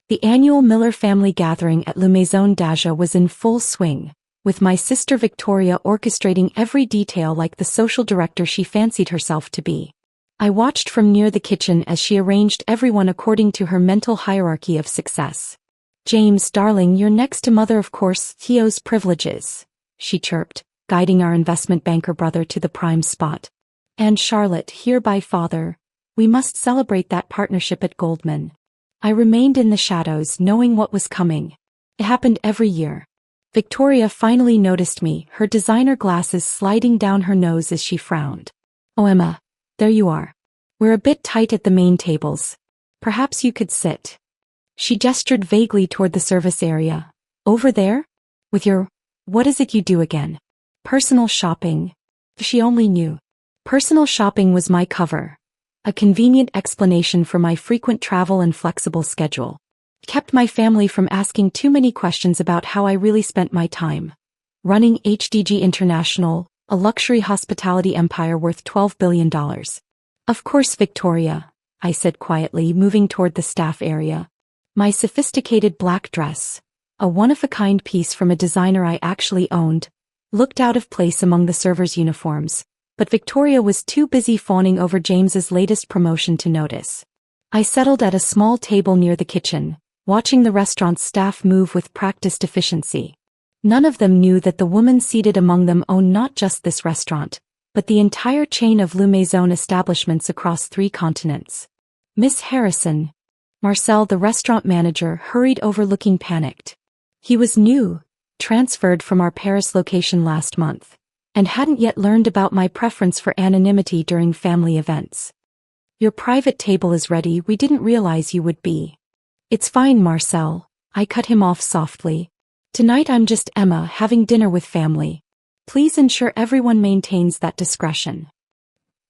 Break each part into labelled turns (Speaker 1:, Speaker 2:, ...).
Speaker 1: The annual Miller family gathering at La Maison d'Aja was in full swing, with my sister Victoria orchestrating every detail like the social director she fancied herself to be. I watched from near the kitchen as she arranged everyone according to her mental hierarchy of success. "James, darling, you're next to mother, of course, Theo's privileges," she chirped, guiding our investment banker brother to the prime spot. "And Charlotte, here by father. We must celebrate that partnership at Goldman." I remained in the shadows, knowing what was coming. It happened every year. Victoria finally noticed me, her designer glasses sliding down her nose as she frowned. "Oh, Emma, there you are. We're a bit tight at the main tables. Perhaps you could sit." She gestured vaguely toward the service area. "Over there? With your, what is it you do again?" "Personal shopping." If she only knew. Personal shopping was my cover. A convenient explanation for my frequent travel and flexible schedule. It kept my family from asking too many questions about how I really spent my time. Running HDG International, a luxury hospitality empire worth $12 billion. "Of course, Victoria," I said quietly, moving toward the staff area. My sophisticated black dress, a one-of-a-kind piece from a designer I actually owned, looked out of place among the servers' uniforms, but Victoria was too busy fawning over James's latest promotion to notice. I settled at a small table near the kitchen, watching the restaurant's staff move with practiced efficiency. None of them knew that the woman seated among them owned not just this restaurant, but the entire chain of La Maison establishments across 3 continents. "Miss Harrison." Marcel, the restaurant manager, hurried over looking panicked. He was new, transferred from our Paris location last month, and hadn't yet learned about my preference for anonymity during family events. "Your private table is ready, we didn't realize you would be." "It's fine, Marcel," I cut him off softly. "Tonight I'm just Emma, having dinner with family. Please ensure everyone maintains that discretion."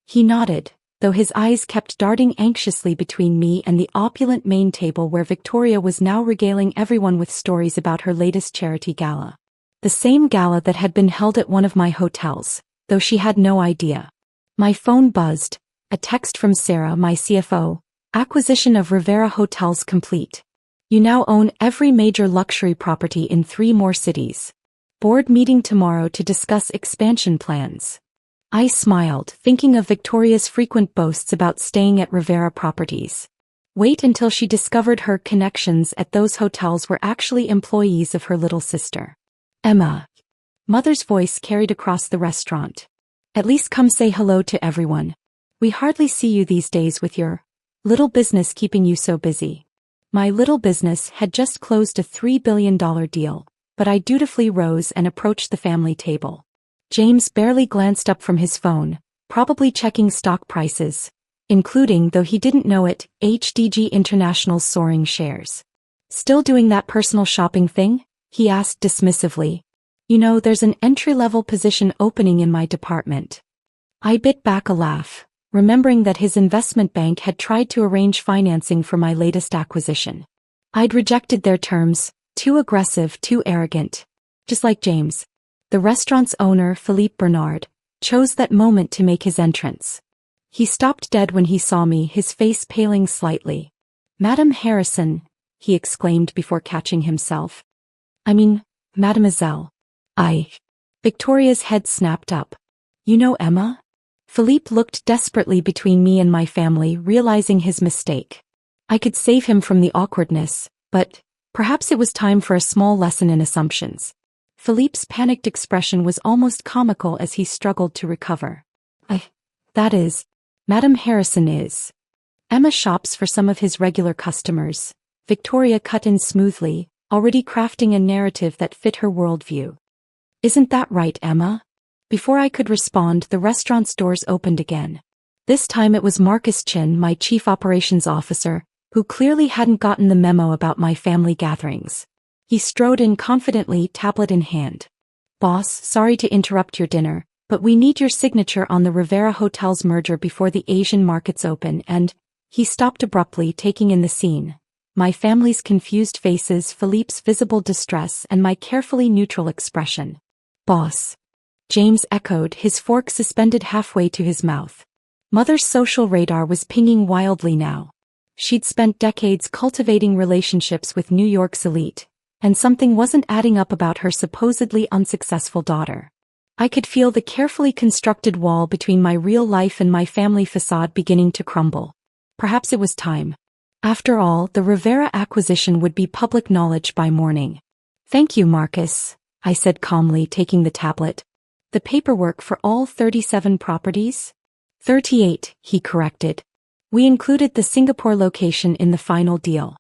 Speaker 1: He nodded, though his eyes kept darting anxiously between me and the opulent main table where Victoria was now regaling everyone with stories about her latest charity gala. The same gala that had been held at one of my hotels, though she had no idea. My phone buzzed, a text from Sarah, my CFO. "Acquisition of Rivera Hotels complete. You now own every major luxury property in 3 more cities. Board meeting tomorrow to discuss expansion plans." I smiled, thinking of Victoria's frequent boasts about staying at Rivera properties. Wait until she discovered her connections at those hotels were actually employees of her little sister. "Emma." Mother's voice carried across the restaurant. "At least come say hello to everyone. We hardly see you these days with your little business keeping you so busy." My little business had just closed a $3 billion deal, but I dutifully rose and approached the family table. James barely glanced up from his phone, probably checking stock prices, including, though he didn't know it, HDG International's soaring shares. "Still doing that personal shopping thing?" he asked dismissively. "You know, there's an entry-level position opening in my department." I bit back a laugh, remembering that his investment bank had tried to arrange financing for my latest acquisition. I'd rejected their terms, too aggressive, too arrogant. Just like James. The restaurant's owner, Philippe Bernard, chose that moment to make his entrance. He stopped dead when he saw me, his face paling slightly. "Madame Harrison," he exclaimed before catching himself. "I mean, Mademoiselle." Victoria's head snapped up. "You know Emma?" Philippe looked desperately between me and my family, realizing his mistake. I could save him from the awkwardness, but perhaps it was time for a small lesson in assumptions. Philippe's panicked expression was almost comical as he struggled to recover. That is, Madame Harrison is. Emma shops for some of his regular customers." Victoria cut in smoothly, already crafting a narrative that fit her worldview. "Isn't that right, Emma?" Before I could respond, the restaurant's doors opened again. This time it was Marcus Chin, my chief operations officer, who clearly hadn't gotten the memo about my family gatherings. He strode in confidently, tablet in hand. "Boss, sorry to interrupt your dinner, but we need your signature on the Rivera Hotels merger before the Asian markets open," and he stopped abruptly, taking in the scene. My family's confused faces, Philippe's visible distress, and my carefully neutral expression. "Boss," James echoed, his fork suspended halfway to his mouth. Mother's social radar was pinging wildly now. She'd spent decades cultivating relationships with New York's elite, and something wasn't adding up about her supposedly unsuccessful daughter. I could feel the carefully constructed wall between my real life and my family facade beginning to crumble. Perhaps it was time. After all, the Rivera acquisition would be public knowledge by morning. "Thank you, Marcus," I said calmly, taking the tablet. "The paperwork for all 37 properties?" 38, he corrected. "We included the Singapore location in the final deal.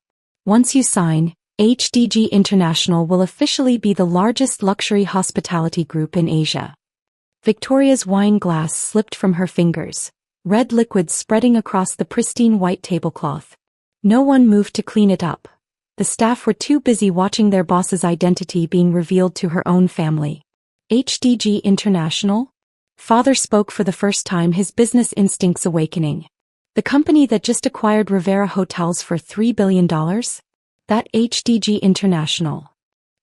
Speaker 1: Once you sign, HDG International will officially be the largest luxury hospitality group in Asia." Victoria's wine glass slipped from her fingers, red liquid spreading across the pristine white tablecloth. No one moved to clean it up. The staff were too busy watching their boss's identity being revealed to her own family. HDG International? Father spoke for the first time, his business instincts awakening. The company that just acquired Rivera Hotels for $3 billion? That HDG International.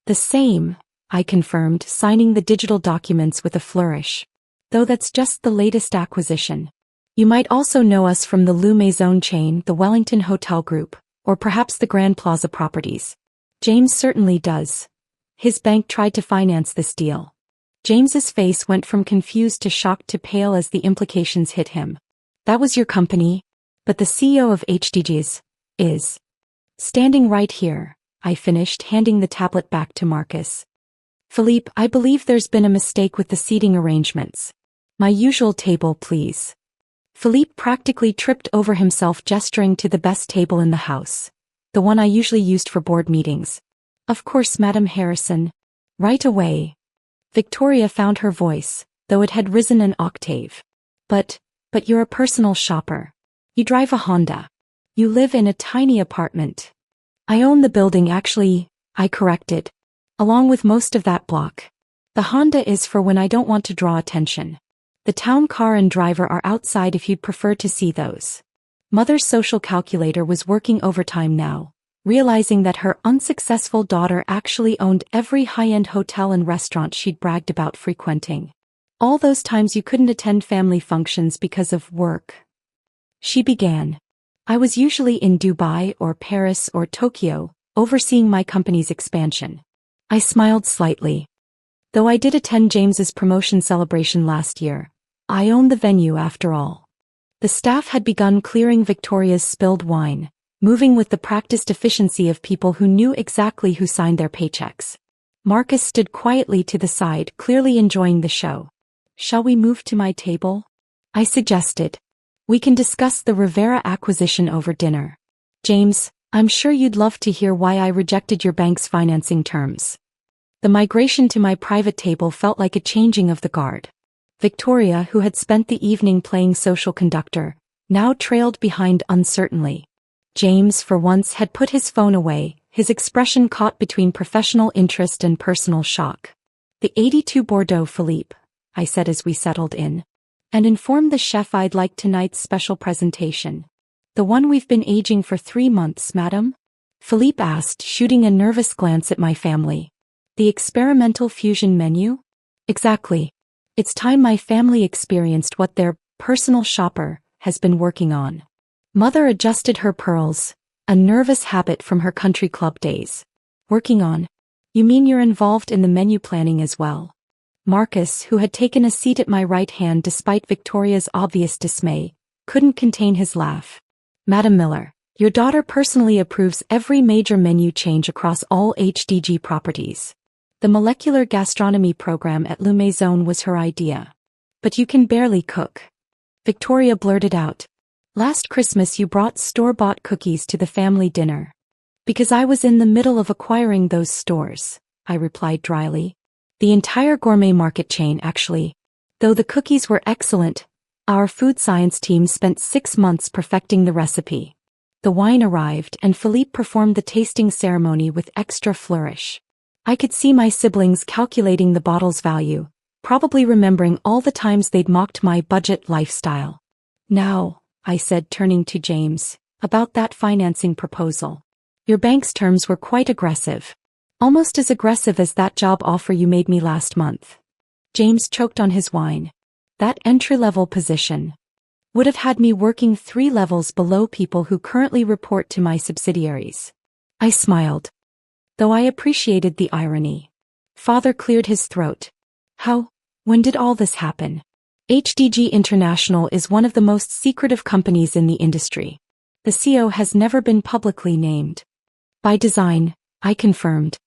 Speaker 1: "The same," I confirmed, signing the digital documents with a flourish. "Though that's just the latest acquisition. You might also know us from the Lou Maison chain, the Wellington Hotel Group, or perhaps the Grand Plaza Properties." "James certainly does. His bank tried to finance this deal." James's face went from confused to shocked to pale as the implications hit him. "That was your company? But the CEO of HDG's is standing right here," I finished, handing the tablet back to Marcus. "Philippe, I believe there's been a mistake with the seating arrangements. My usual table, please." Philippe practically tripped over himself, gesturing to the best table in the house. "The one I usually used for board meetings." "Of course, Madam Harrison. Right away." Victoria found her voice, though it had risen an octave. But you're a personal shopper. You drive a Honda. You live in a tiny apartment." "I own the building actually," I corrected. "Along with most of that block. The Honda is for when I don't want to draw attention. The town car and driver are outside if you'd prefer to see those." Mother's social calculator was working overtime now, realizing that her unsuccessful daughter actually owned every high-end hotel and restaurant she'd bragged about frequenting. "All those times you couldn't attend family functions because of work," she began. "I was usually in Dubai or Paris or Tokyo, overseeing my company's expansion." I smiled slightly. "Though I did attend James's promotion celebration last year. I own the venue after all." The staff had begun clearing Victoria's spilled wine, moving with the practiced efficiency of people who knew exactly who signed their paychecks. Marcus stood quietly to the side, clearly enjoying the show. "Shall we move to my table?" I suggested. "We can discuss the Rivera acquisition over dinner. James, I'm sure you'd love to hear why I rejected your bank's financing terms." The migration to my private table felt like a changing of the guard. Victoria, who had spent the evening playing social conductor, now trailed behind uncertainly. James, for once, had put his phone away, his expression caught between professional interest and personal shock. "The 82 Bordeaux, Philippe," I said as we settled in. "And inform the chef I'd like tonight's special presentation." "The one we've been aging for 3 months, madam?" Philippe asked, shooting a nervous glance at my family. "The experimental fusion menu?" "Exactly. It's time my family experienced what their personal shopper has been working on." Mother adjusted her pearls, a nervous habit from her country club days. "Working on? You mean you're involved in the menu planning as well?" Marcus, who had taken a seat at my right hand despite Victoria's obvious dismay, couldn't contain his laugh. "Madam Miller, your daughter personally approves every major menu change across all HDG properties. The molecular gastronomy program at Lou Maison was her idea. But you can barely cook." Victoria blurted out. "Last Christmas you brought store-bought cookies to the family dinner." "Because I was in the middle of acquiring those stores," I replied dryly. "The entire gourmet market chain, actually. Though the cookies were excellent, our food science team spent 6 months perfecting the recipe." The wine arrived and Philippe performed the tasting ceremony with extra flourish. I could see my siblings calculating the bottle's value, probably remembering all the times they'd mocked my budget lifestyle. "Now," I said, turning to James, "about that financing proposal. Your bank's terms were quite aggressive. Almost as aggressive as that job offer you made me last month." James choked on his wine. "That entry-level position. would have had me working 3 levels below people who currently report to my subsidiaries. I smiled, though I appreciated the irony. Father cleared his throat. When did all this happen? HDG International is one of the most secretive companies in the industry. The CEO has never been publicly named. By design, I confirmed.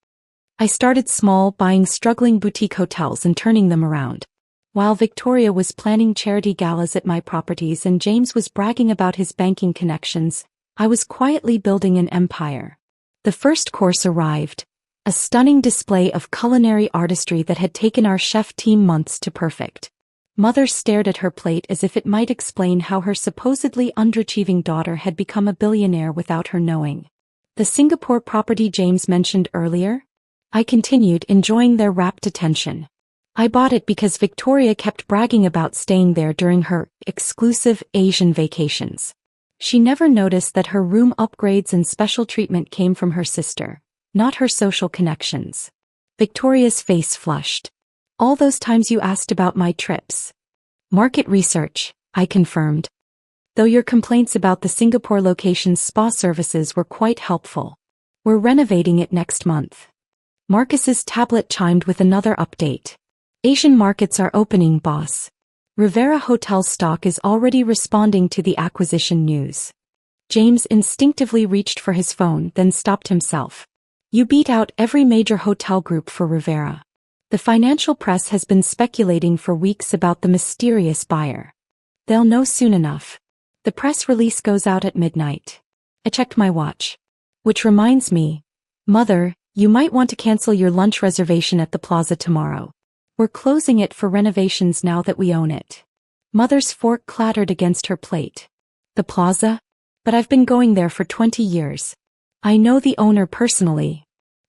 Speaker 1: I started small, buying struggling boutique hotels and turning them around. While Victoria was planning charity galas at my properties and James was bragging about his banking connections, I was quietly building an empire. The first course arrived, a stunning display of culinary artistry that had taken our chef team months to perfect. Mother stared at her plate as if it might explain how her supposedly underachieving daughter had become a billionaire without her knowing. The Singapore property James mentioned earlier? I continued, enjoying their rapt attention. I bought it because Victoria kept bragging about staying there during her exclusive Asian vacations. She never noticed that her room upgrades and special treatment came from her sister, not her social connections. Victoria's face flushed. All those times you asked about my trips. Market research, I confirmed. Though your complaints about the Singapore location's spa services were quite helpful. We're renovating it next month. Marcus's tablet chimed with another update. Asian markets are opening, boss. Rivera Hotel stock is already responding to the acquisition news. James instinctively reached for his phone, then stopped himself. You beat out every major hotel group for Rivera. The financial press has been speculating for weeks about the mysterious buyer. They'll know soon enough. The press release goes out at midnight. I checked my watch. Which reminds me, Mother, you might want to cancel your lunch reservation at the plaza tomorrow. We're closing it for renovations now that we own it. Mother's fork clattered against her plate. The plaza? But I've been going there for 20 years. I know the owner personally.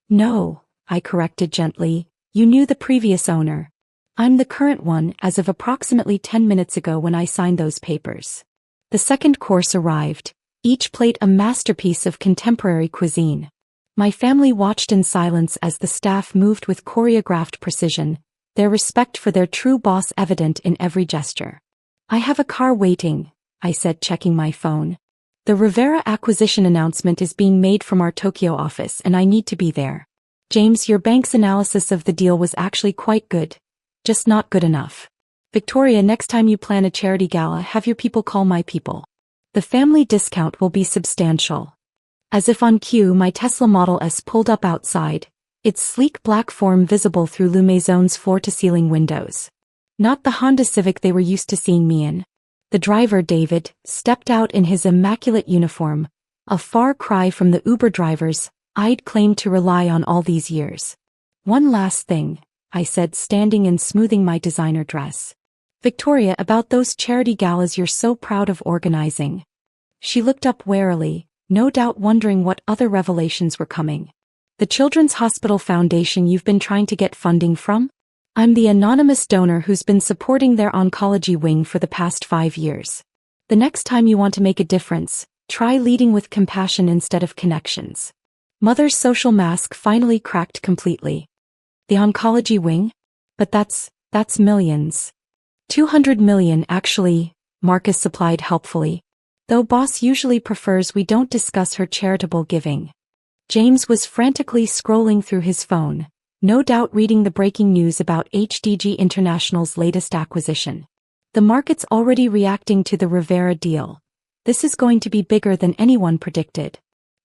Speaker 1: No, I corrected gently. You knew the previous owner. I'm the current one as of approximately 10 minutes ago when I signed those papers. The second course arrived, each plate a masterpiece of contemporary cuisine. My family watched in silence as the staff moved with choreographed precision, their respect for their true boss evident in every gesture. I have a car waiting, I said, checking my phone. The Rivera acquisition announcement is being made from our Tokyo office and I need to be there. James, your bank's analysis of the deal was actually quite good. Just not good enough. Victoria, next time you plan a charity gala, have your people call my people. The family discount will be substantial. As if on cue, my Tesla Model S pulled up outside, its sleek black form visible through Le Maison's floor-to-ceiling windows. Not the Honda Civic they were used to seeing me in. The driver, David, stepped out in his immaculate uniform, a far cry from the Uber drivers I'd claimed to rely on all these years. One last thing, I said, standing and smoothing my designer dress. Victoria, about those charity galas you're so proud of organizing. She looked up warily, no doubt wondering what other revelations were coming. The Children's Hospital Foundation you've been trying to get funding from? I'm the anonymous donor who's been supporting their oncology wing for the past 5 years. The next time you want to make a difference, try leading with compassion instead of connections. Mother's social mask finally cracked completely. The oncology wing? But that's millions. 200 million actually, Marcus supplied helpfully. Though boss usually prefers we don't discuss her charitable giving. James was frantically scrolling through his phone, no doubt reading the breaking news about HDG International's latest acquisition. The market's already reacting to the Rivera deal. This is going to be bigger than anyone predicted.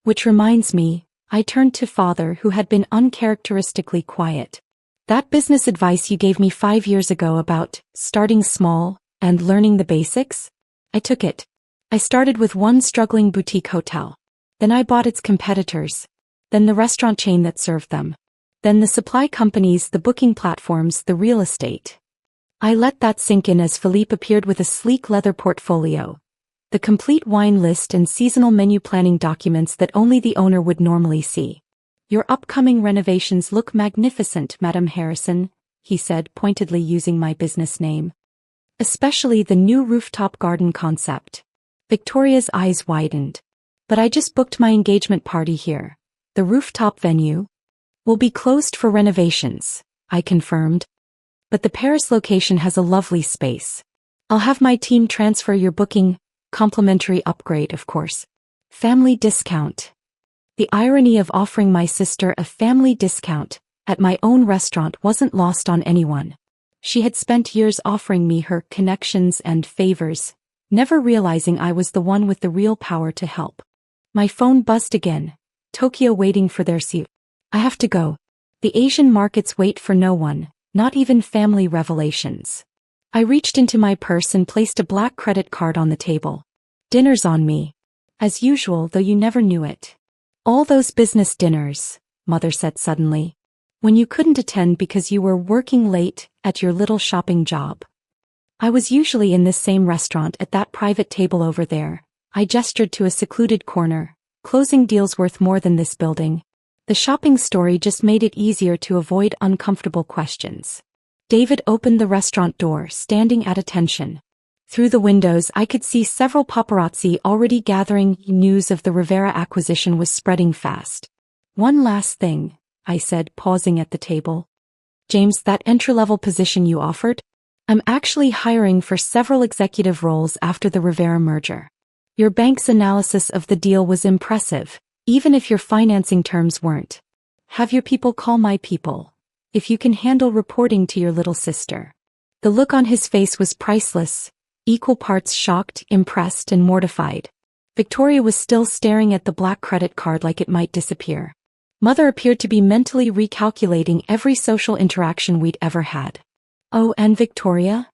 Speaker 1: Which reminds me, I turned to Father, who had been uncharacteristically quiet. That business advice you gave me 5 years ago about starting small and learning the basics? I took it. I started with one struggling boutique hotel. Then I bought its competitors. Then the restaurant chain that served them. Then the supply companies, the booking platforms, the real estate. I let that sink in as Philippe appeared with a sleek leather portfolio. The complete wine list and seasonal menu planning documents that only the owner would normally see. Your upcoming renovations look magnificent, Madam Harrison, he said, pointedly using my business name. Especially the new rooftop garden concept. Victoria's eyes widened. But I just booked my engagement party here. The rooftop venue will be closed for renovations, I confirmed. But the Paris location has a lovely space. I'll have my team transfer your booking, complimentary upgrade of course. Family discount. The irony of offering my sister a family discount at my own restaurant wasn't lost on anyone. She had spent years offering me her connections and favors, never realizing I was the one with the real power to help. My phone buzzed again. Tokyo waiting for their seat. I have to go. The Asian markets wait for no one, not even family revelations. I reached into my purse and placed a black credit card on the table. Dinner's on me. As usual, though you never knew it. All those business dinners, Mother said suddenly. When you couldn't attend because you were working late at your little shopping job. I was usually in this same restaurant at that private table over there. I gestured to a secluded corner. Closing deals worth more than this building. The shopping story just made it easier to avoid uncomfortable questions. David opened the restaurant door, standing at attention. Through the windows I could see several paparazzi already gathering. News of the Rivera acquisition was spreading fast. One last thing, I said, pausing at the table. James, that entry-level position you offered? I'm actually hiring for several executive roles after the Rivera merger. Your bank's analysis of the deal was impressive, even if your financing terms weren't. Have your people call my people, if you can handle reporting to your little sister. The look on his face was priceless. Equal parts shocked, impressed, and mortified. Victoria was still staring at the black credit card like it might disappear. Mother appeared to be mentally recalculating every social interaction we'd ever had. Oh, and Victoria?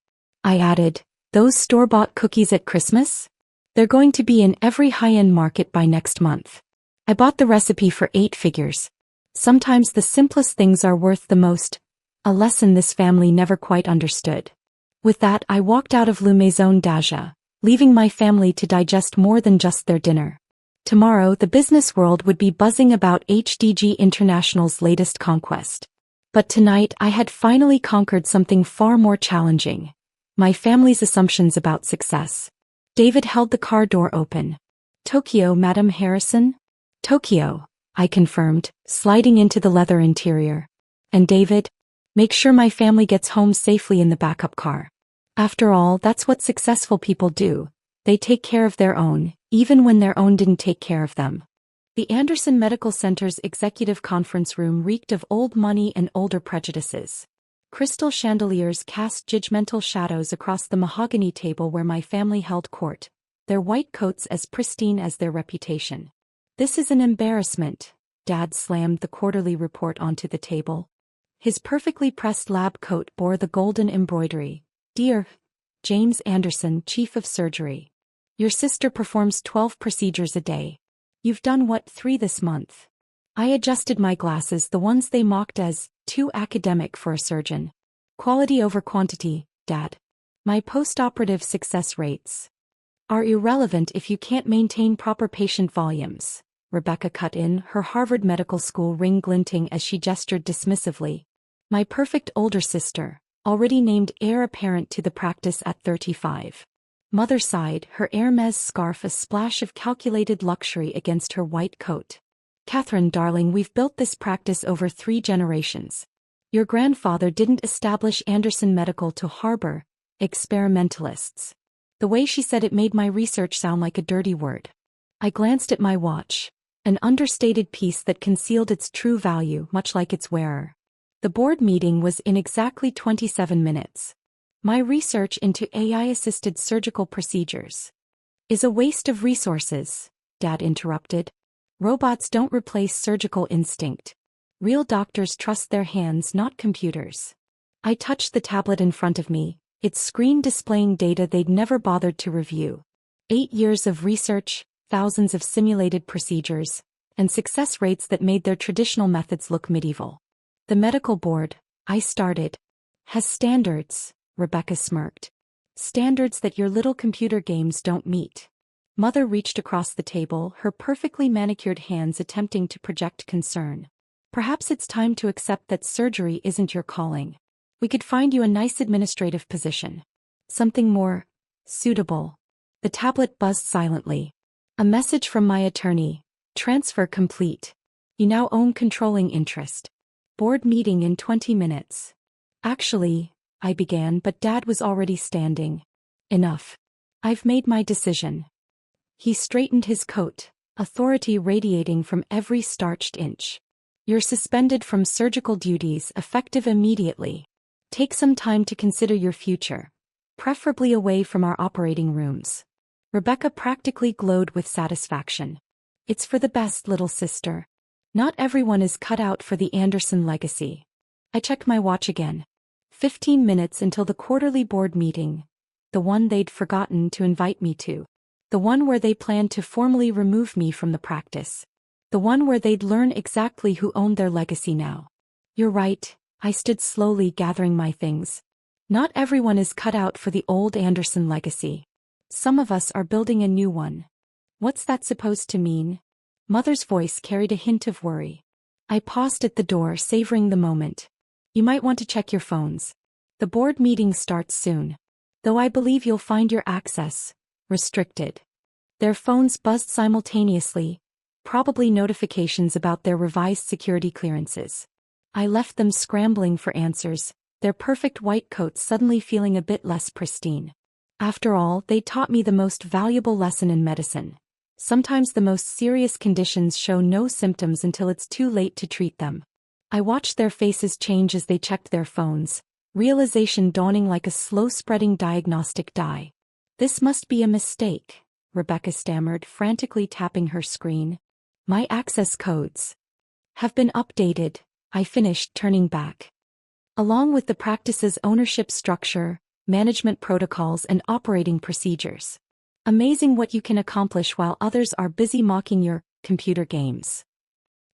Speaker 1: I added, those store-bought cookies at Christmas? They're going to be in every high-end market by next month. I bought the recipe for 8 figures. Sometimes the simplest things are worth the most, a lesson this family never quite understood. With that, I walked out of Le Maison d'Aja, leaving my family to digest more than just their dinner. Tomorrow, the business world would be buzzing about HDG International's latest conquest. But tonight, I had finally conquered something far more challenging. My family's assumptions about success. David held the car door open. Tokyo, Madam Harrison? Tokyo, I confirmed, sliding into the leather interior. And David? Make sure my family gets home safely in the backup car. After all, that's what successful people do. They take care of their own, even when their own didn't take care of them. The Anderson Medical Center's executive conference room reeked of old money and older prejudices. Crystal chandeliers cast judgmental shadows across the mahogany table where my family held court, their white coats as pristine as their reputation. This is an embarrassment. Dad slammed the quarterly report onto the table. His perfectly pressed lab coat bore the golden embroidery. Dear James Anderson, Chief of Surgery. Your sister performs 12 procedures a day. You've done what, 3 this month? I adjusted my glasses, the ones they mocked as too academic for a surgeon. Quality over quantity, Dad. My post-operative success rates are irrelevant if you can't maintain proper patient volumes. Rebecca cut in, her Harvard Medical School ring glinting as she gestured dismissively. My perfect older sister, already named heir apparent to the practice at 35. Mother sighed, her Hermes scarf a splash of calculated luxury against her white coat. Catherine, darling, we've built this practice over 3 generations. Your grandfather didn't establish Anderson Medical to harbor experimentalists. The way she said it made my research sound like a dirty word. I glanced at my watch, an understated piece that concealed its true value, much like its wearer. The board meeting was in exactly 27 minutes. My research into AI-assisted surgical procedures is a waste of resources, Dad interrupted. Robots don't replace surgical instinct. Real doctors trust their hands, not computers. I touched the tablet in front of me, its screen displaying data they'd never bothered to review. 8 years of research, thousands of simulated procedures, and success rates that made their traditional methods look medieval. The medical board, I started, has standards, Rebecca smirked. Standards that your little computer games don't meet. Mother reached across the table, her perfectly manicured hands attempting to project concern. Perhaps it's time to accept that surgery isn't your calling. We could find you a nice administrative position. Something more suitable. The tablet buzzed silently. A message from my attorney. Transfer complete. You now own controlling interest. Board meeting in 20 minutes. Actually, I began, but Dad was already standing. Enough. I've made my decision. He straightened his coat, authority radiating from every starched inch. You're suspended from surgical duties effective immediately. Take some time to consider your future, preferably away from our operating rooms. Rebecca practically glowed with satisfaction. It's for the best, little sister. Not everyone is cut out for the Anderson legacy. I checked my watch again. 15 minutes until the quarterly board meeting, the one they'd forgotten to invite me to. The one where they planned to formally remove me from the practice. The one where they'd learn exactly who owned their legacy now. You're right, I stood slowly gathering my things. Not everyone is cut out for the old Anderson legacy. Some of us are building a new one. What's that supposed to mean? Mother's voice carried a hint of worry. I paused at the door, savoring the moment. You might want to check your phones. The board meeting starts soon. Though I believe you'll find your access restricted. Their phones buzzed simultaneously, probably notifications about their revised security clearances. I left them scrambling for answers, their perfect white coats suddenly feeling a bit less pristine. After all, they taught me the most valuable lesson in medicine. Sometimes the most serious conditions show no symptoms until it's too late to treat them. I watched their faces change as they checked their phones, realization dawning like a slow-spreading diagnostic die. This must be a mistake, Rebecca stammered, frantically tapping her screen. My access codes have been updated, I finished, turning back. Along with the practice's ownership structure, management protocols, and operating procedures. Amazing what you can accomplish while others are busy mocking your computer games.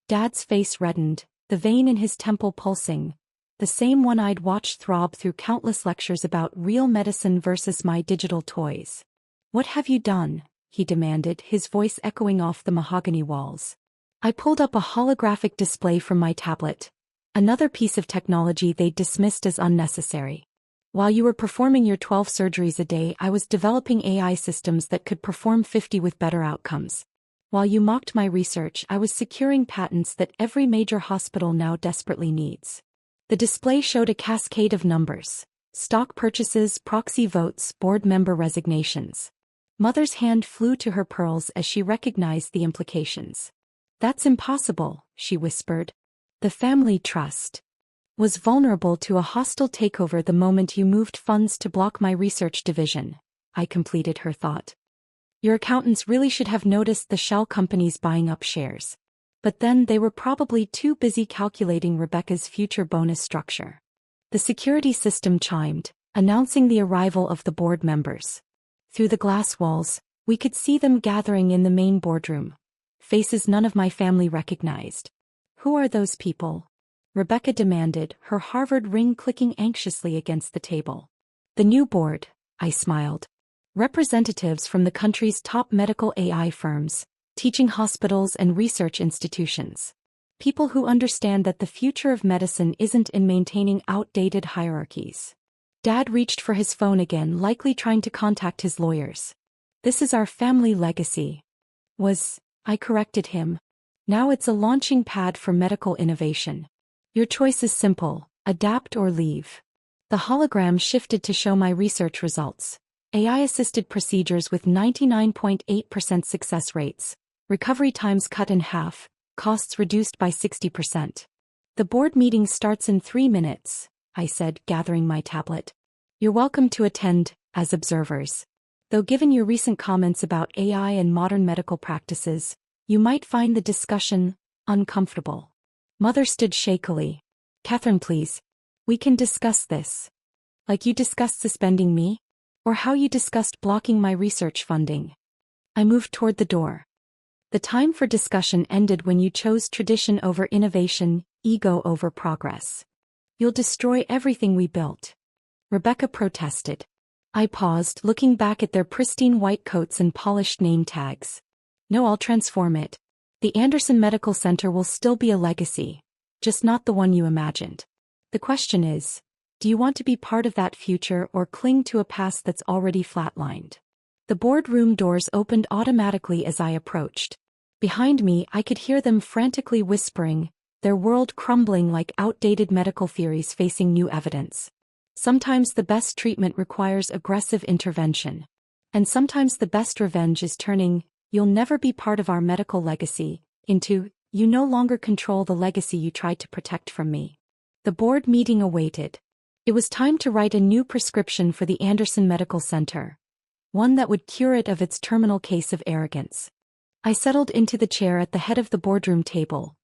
Speaker 1: Dad's face reddened, the vein in his temple pulsing, the same one I'd watched throb through countless lectures about real medicine versus my digital toys. What have you done? He demanded, his voice echoing off the mahogany walls. I pulled up a holographic display from my tablet, another piece of technology they'd dismissed as unnecessary. While you were performing your 12 surgeries a day, I was developing AI systems that could perform 50 with better outcomes. While you mocked my research, I was securing patents that every major hospital now desperately needs. The display showed a cascade of numbers: stock purchases, proxy votes, board member resignations. Mother's hand flew to her pearls as she recognized the implications. That's impossible, she whispered. The family trust was vulnerable to a hostile takeover the moment you moved funds to block my research division, I completed her thought. Your accountants really should have noticed the shell companies buying up shares. But then they were probably too busy calculating Rebecca's future bonus structure. The security system chimed, announcing the arrival of the board members. Through the glass walls, we could see them gathering in the main boardroom. Faces none of my family recognized. Who are those people? Rebecca demanded, her Harvard ring clicking anxiously against the table. The new board, I smiled. Representatives from the country's top medical AI firms, teaching hospitals and research institutions. People who understand that the future of medicine isn't in maintaining outdated hierarchies. Dad reached for his phone again, likely trying to contact his lawyers. This is our family legacy. I corrected him. Now it's a launching pad for medical innovation. Your choice is simple: adapt or leave. The hologram shifted to show my research results. AI-assisted procedures with 99.8% success rates. Recovery times cut in half, costs reduced by 60%. The board meeting starts in 3 minutes, I said, gathering my tablet. You're welcome to attend, as observers. Though given your recent comments about AI and modern medical practices, you might find the discussion uncomfortable. Mother stood shakily. Catherine, please. We can discuss this. Like you discussed suspending me? Or how you discussed blocking my research funding. I moved toward the door. The time for discussion ended when you chose tradition over innovation, ego over progress. You'll destroy everything we built. Rebecca protested. I paused, looking back at their pristine white coats and polished name tags. No, I'll transform it. The Anderson Medical Center will still be a legacy, just not the one you imagined. The question is, do you want to be part of that future or cling to a past that's already flatlined? The boardroom doors opened automatically as I approached. Behind me, I could hear them frantically whispering, their world crumbling like outdated medical theories facing new evidence. Sometimes the best treatment requires aggressive intervention. And sometimes the best revenge is turning, "You'll never be part of our medical legacy," into, "You no longer control the legacy you tried to protect from me." The board meeting awaited. It was time to write a new prescription for the Anderson Medical Center. One that would cure it of its terminal case of arrogance. I settled into the chair at the head of the boardroom table.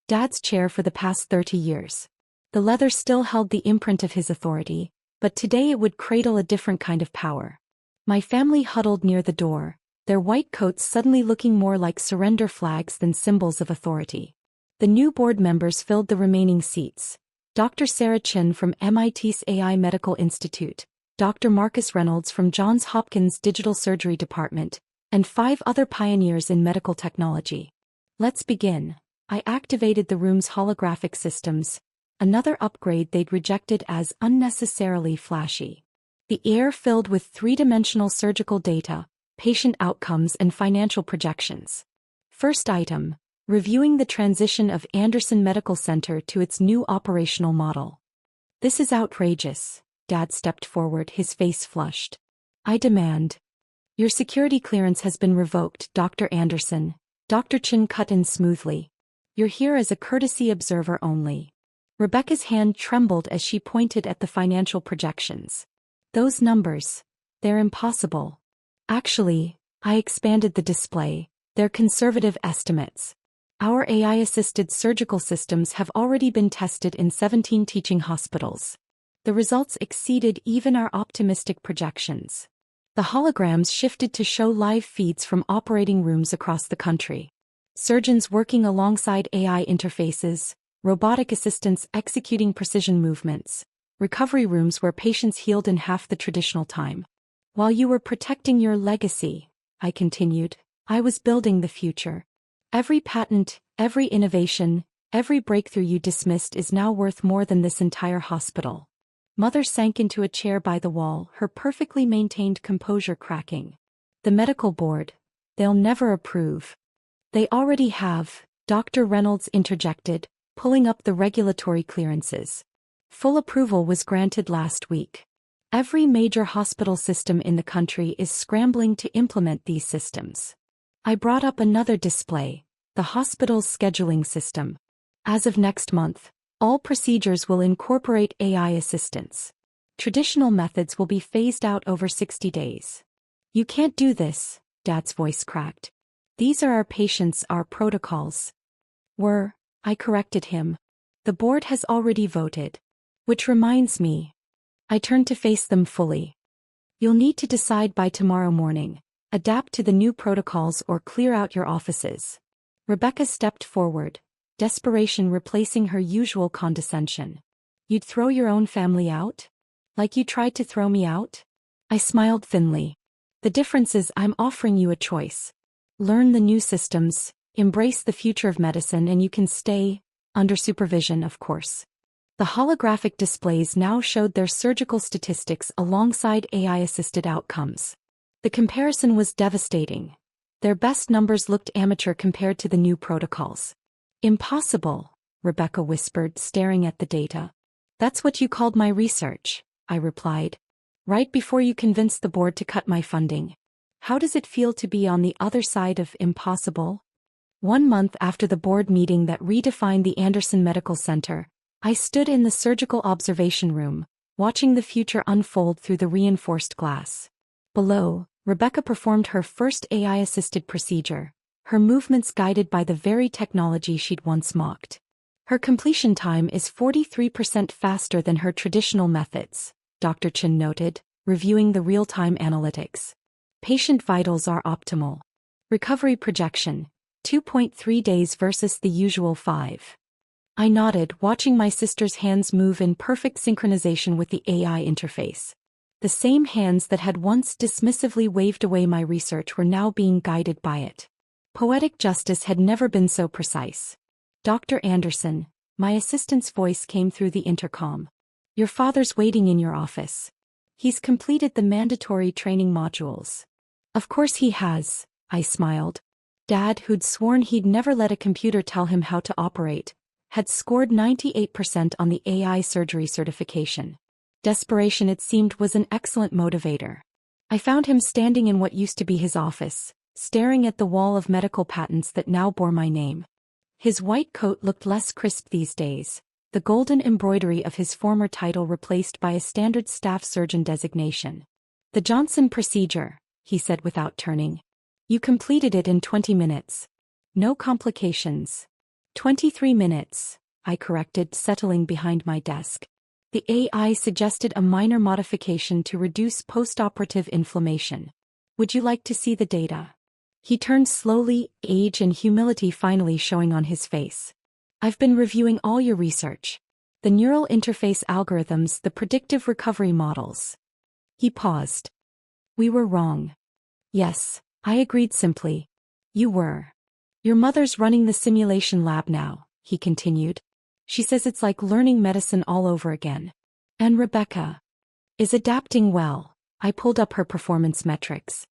Speaker 1: Dad's chair for the past 30 years. The leather still held the imprint of his authority, but today it would cradle a different kind of power. My family huddled near the door, their white coats suddenly looking more like surrender flags than symbols of authority. The new board members filled the remaining seats. Dr. Sarah Chin from MIT's AI Medical Institute, Dr. Marcus Reynolds from Johns Hopkins Digital Surgery Department, and 5 other pioneers in medical technology. Let's begin. I activated the room's holographic systems, another upgrade they'd rejected as unnecessarily flashy. The air filled with 3-dimensional surgical data, patient outcomes and financial projections. First item, reviewing the transition of Anderson Medical Center to its new operational model. "This is outrageous." Dad stepped forward, his face flushed. "I demand. Your security clearance has been revoked, Dr. Anderson." Dr. Chin cut in smoothly. "You're here as a courtesy observer only." Rebecca's hand trembled as she pointed at the financial projections. "Those numbers, they're impossible." "Actually," I expanded the display, "they're conservative estimates. Our AI-assisted surgical systems have already been tested in 17 teaching hospitals. The results exceeded even our optimistic projections." The holograms shifted to show live feeds from operating rooms across the country. Surgeons working alongside AI interfaces, robotic assistants executing precision movements, recovery rooms where patients healed in half the traditional time. "While you were protecting your legacy," I continued, "I was building the future. Every patent, every innovation, every breakthrough you dismissed is now worth more than this entire hospital." Mother sank into a chair by the wall, her perfectly maintained composure cracking. "The medical board, they'll never approve." "They already have," Dr. Reynolds interjected, pulling up the regulatory clearances. "Full approval was granted last week. Every major hospital system in the country is scrambling to implement these systems." I brought up another display, the hospital's scheduling system. "As of next month, all procedures will incorporate AI assistance. Traditional methods will be phased out over 60 days. "You can't do this," Dad's voice cracked. "These are our patients, our protocols." I corrected him. "The board has already voted." "Which reminds me." I turned to face them fully. "You'll need to decide by tomorrow morning. Adapt to the new protocols or clear out your offices." Rebecca stepped forward, desperation replacing her usual condescension. "You'd throw your own family out? Like you tried to throw me out?" I smiled thinly. "The difference is I'm offering you a choice. Learn the new systems, embrace the future of medicine, and you can stay, under supervision, of course." The holographic displays now showed their surgical statistics alongside AI-assisted outcomes. The comparison was devastating. Their best numbers looked amateur compared to the new protocols. "Impossible," Rebecca whispered, staring at the data. "That's what you called my research," I replied. "Right before you convinced the board to cut my funding. How does it feel to be on the other side of impossible?" 1 month after the board meeting that redefined the Anderson Medical Center, I stood in the surgical observation room, watching the future unfold through the reinforced glass. Below, Rebecca performed her first AI-assisted procedure, her movements guided by the very technology she'd once mocked. "Her completion time is 43% faster than her traditional methods," Dr. Chin noted, reviewing the real-time analytics. "Patient vitals are optimal. Recovery projection, 2.3 days versus the usual 5. I nodded, watching my sister's hands move in perfect synchronization with the AI interface. The same hands that had once dismissively waved away my research were now being guided by it. Poetic justice had never been so precise. "Dr. Anderson," my assistant's voice came through the intercom. "Your father's waiting in your office. He's completed the mandatory training modules." "Of course he has," I smiled. Dad, who'd sworn he'd never let a computer tell him how to operate, had scored 98% on the AI surgery certification. Desperation, it seemed, was an excellent motivator. I found him standing in what used to be his office, staring at the wall of medical patents that now bore my name. His white coat looked less crisp these days, the golden embroidery of his former title replaced by a standard staff surgeon designation. "The Johnson procedure," he said without turning. "You completed it in 20 minutes. No complications." 23 minutes, I corrected, settling behind my desk. The AI suggested a minor modification to reduce postoperative inflammation. "Would you like to see the data?" He turned slowly, age and humility finally showing on his face. "I've been reviewing all your research. The neural interface algorithms, the predictive recovery models." He paused. "We were wrong." "Yes," I agreed simply. "You were. Your mother's running the simulation lab now," he continued. "She says it's like learning medicine all over again. And Rebecca is adapting well." I pulled up her performance metrics.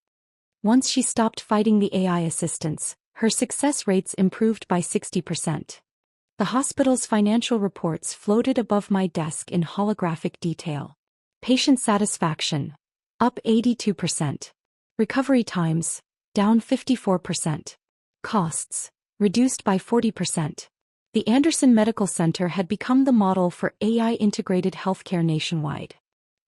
Speaker 1: Once she stopped fighting the AI assistants, her success rates improved by 60%. The hospital's financial reports floated above my desk in holographic detail. Patient satisfaction, up 82%. Recovery times, down 54%. Costs, reduced by 40%. The Anderson Medical Center had become the model for AI-integrated healthcare nationwide.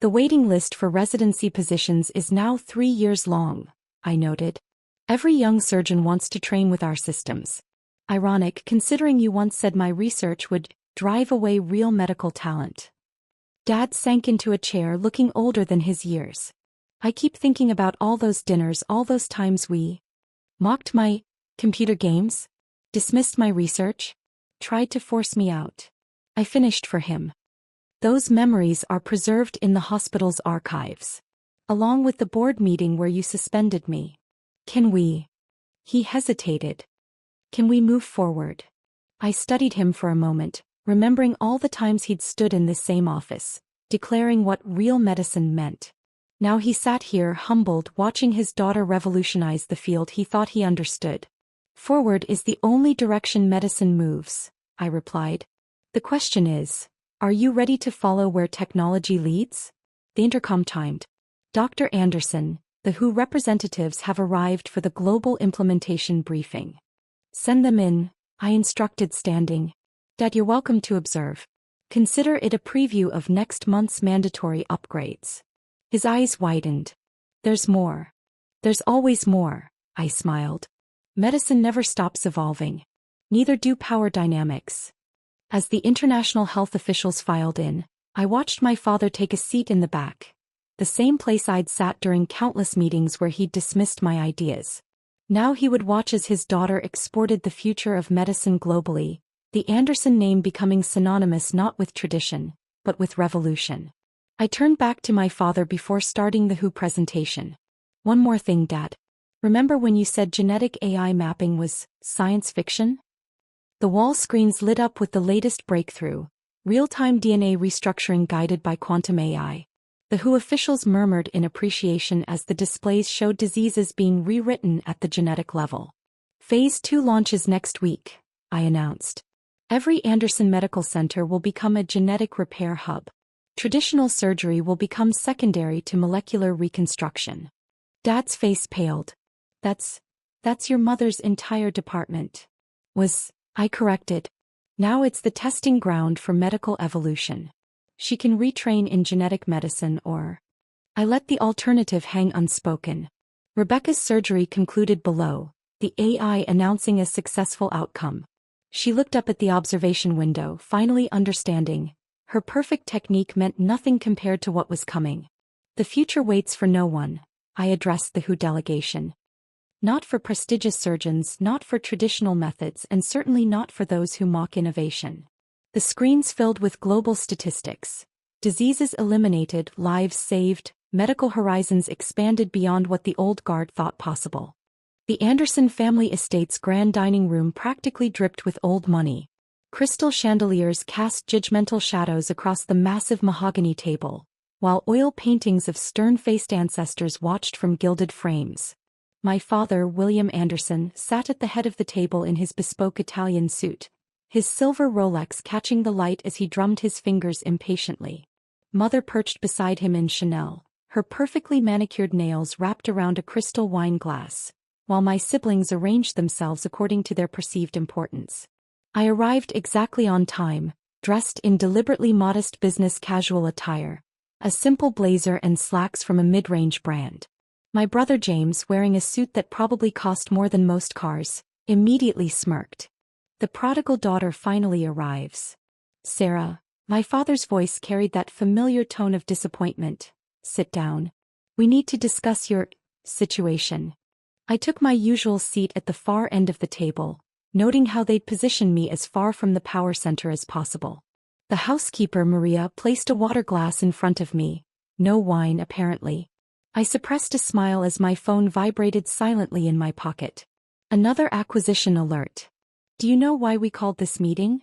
Speaker 1: "The waiting list for residency positions is now 3 years long," I noted. "Every young surgeon wants to train with our systems. Ironic, considering you once said my research would drive away real medical talent." Dad sank into a chair, looking older than his years. "I keep thinking about all those dinners, all those times we mocked my computer games, dismissed my research, tried to force me out." I finished for him. "Those memories are preserved in the hospital's archives, along with the board meeting where you suspended me. Can we?" He hesitated. "Can we move forward?" I studied him for a moment, remembering all the times he'd stood in this same office, declaring what real medicine meant. Now he sat here humbled, watching his daughter revolutionize the field he thought he understood. "Forward is the only direction medicine moves," I replied. "The question is, are you ready to follow where technology leads?" The intercom timed. "Dr. Anderson, the WHO representatives have arrived for the global implementation briefing." "Send them in," I instructed, standing. "Dad, you're welcome to observe. Consider it a preview of next month's mandatory upgrades." His eyes widened. "There's more." "There's always more," I smiled. "Medicine never stops evolving. Neither do power dynamics." As the international health officials filed in, I watched my father take a seat in the back. The same place I'd sat during countless meetings where he'd dismissed my ideas. Now he would watch as his daughter exported the future of medicine globally, the Anderson name becoming synonymous not with tradition, but with revolution. I turned back to my father before starting the WHO presentation. "One more thing, Dad. Remember when you said genetic AI mapping was science fiction?" The wall screens lit up with the latest breakthrough, real-time DNA restructuring guided by quantum AI. The WHO officials murmured in appreciation as the displays showed diseases being rewritten at the genetic level. "Phase 2 launches next week," I announced. "Every Anderson Medical Center will become a genetic repair hub. Traditional surgery will become secondary to molecular reconstruction." Dad's face paled. That's your mother's entire department." I corrected. "Now it's the testing ground for medical evolution. She can retrain in genetic medicine or—" I let the alternative hang unspoken. Rebecca's surgery concluded below, the AI announcing a successful outcome. She looked up at the observation window, finally understanding. Her perfect technique meant nothing compared to what was coming. "The future waits for no one," I addressed the WHO delegation. "Not for prestigious surgeons, not for traditional methods, and certainly not for those who mock innovation." The screens filled with global statistics. Diseases eliminated, lives saved, medical horizons expanded beyond what the old guard thought possible. The Anderson family estate's grand dining room practically dripped with old money. Crystal chandeliers cast judgmental shadows across the massive mahogany table, while oil paintings of stern-faced ancestors watched from gilded frames. My father, William Anderson, sat at the head of the table in his bespoke Italian suit, his silver Rolex catching the light as he drummed his fingers impatiently. Mother perched beside him in Chanel, her perfectly manicured nails wrapped around a crystal wine glass, while my siblings arranged themselves according to their perceived importance. I arrived exactly on time, dressed in deliberately modest business casual attire, a simple blazer and slacks from a mid-range brand. My brother James, wearing a suit that probably cost more than most cars, immediately smirked. The prodigal daughter finally arrives. Sarah, my father's voice carried that familiar tone of disappointment. Sit down. We need to discuss your situation. I took my usual seat at the far end of the table, noting how they'd positioned me as far from the power center as possible. The housekeeper, Maria, placed a water glass in front of me. No wine, apparently. I suppressed a smile as my phone vibrated silently in my pocket. Another acquisition alert. Do you know why we called this meeting?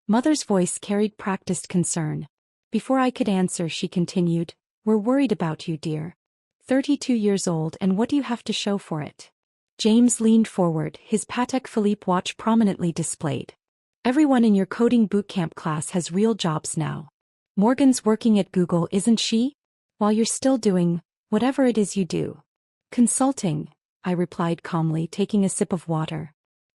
Speaker 1: Mother's voice carried practiced concern. Before I could answer, she continued, We're worried about you, dear. 32 years old, and what do you have to show for it? James leaned forward, his Patek Philippe watch prominently displayed. Everyone in your coding bootcamp class has real jobs now. Morgan's working at Google, isn't she? While you're still doing whatever it is you do. Consulting, I replied calmly, taking a sip of water.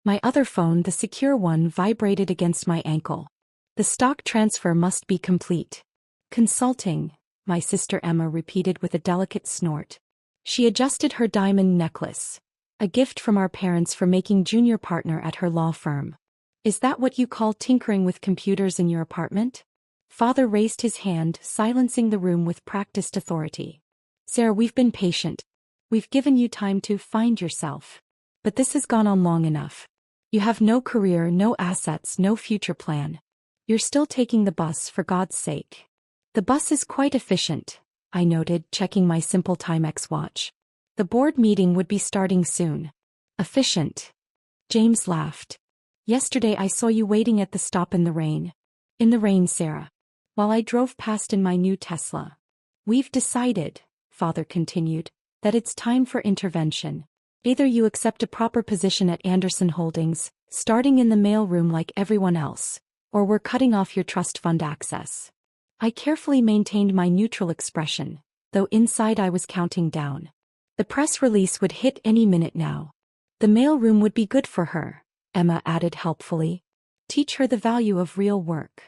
Speaker 1: My other phone, the secure one, vibrated against my ankle. The stock transfer must be complete. Consulting, my sister Emma repeated with a delicate snort. She adjusted her diamond necklace. A gift from our parents for making junior partner at her law firm. Is that what you call tinkering with computers in your apartment? Father raised his hand, silencing the room with practiced authority. Sarah, we've been patient. We've given you time to find yourself. But this has gone on long enough. You have no career, no assets, no future plan. You're still taking the bus, for God's sake. The bus is quite efficient, I noted, checking my simple Timex watch. The board meeting would be starting soon. Efficient. James laughed. Yesterday I saw you waiting at the stop in the rain. In the rain, Sarah. While I drove past in my new Tesla. We've decided, Father continued, that it's time for intervention. Either you accept a proper position at Anderson Holdings, starting in the mailroom like everyone else, or we're cutting off your trust fund access. I carefully maintained my neutral expression, though inside I was counting down. The press release would hit any minute now. The mailroom would be good for her, Emma added helpfully. Teach her the value of real work.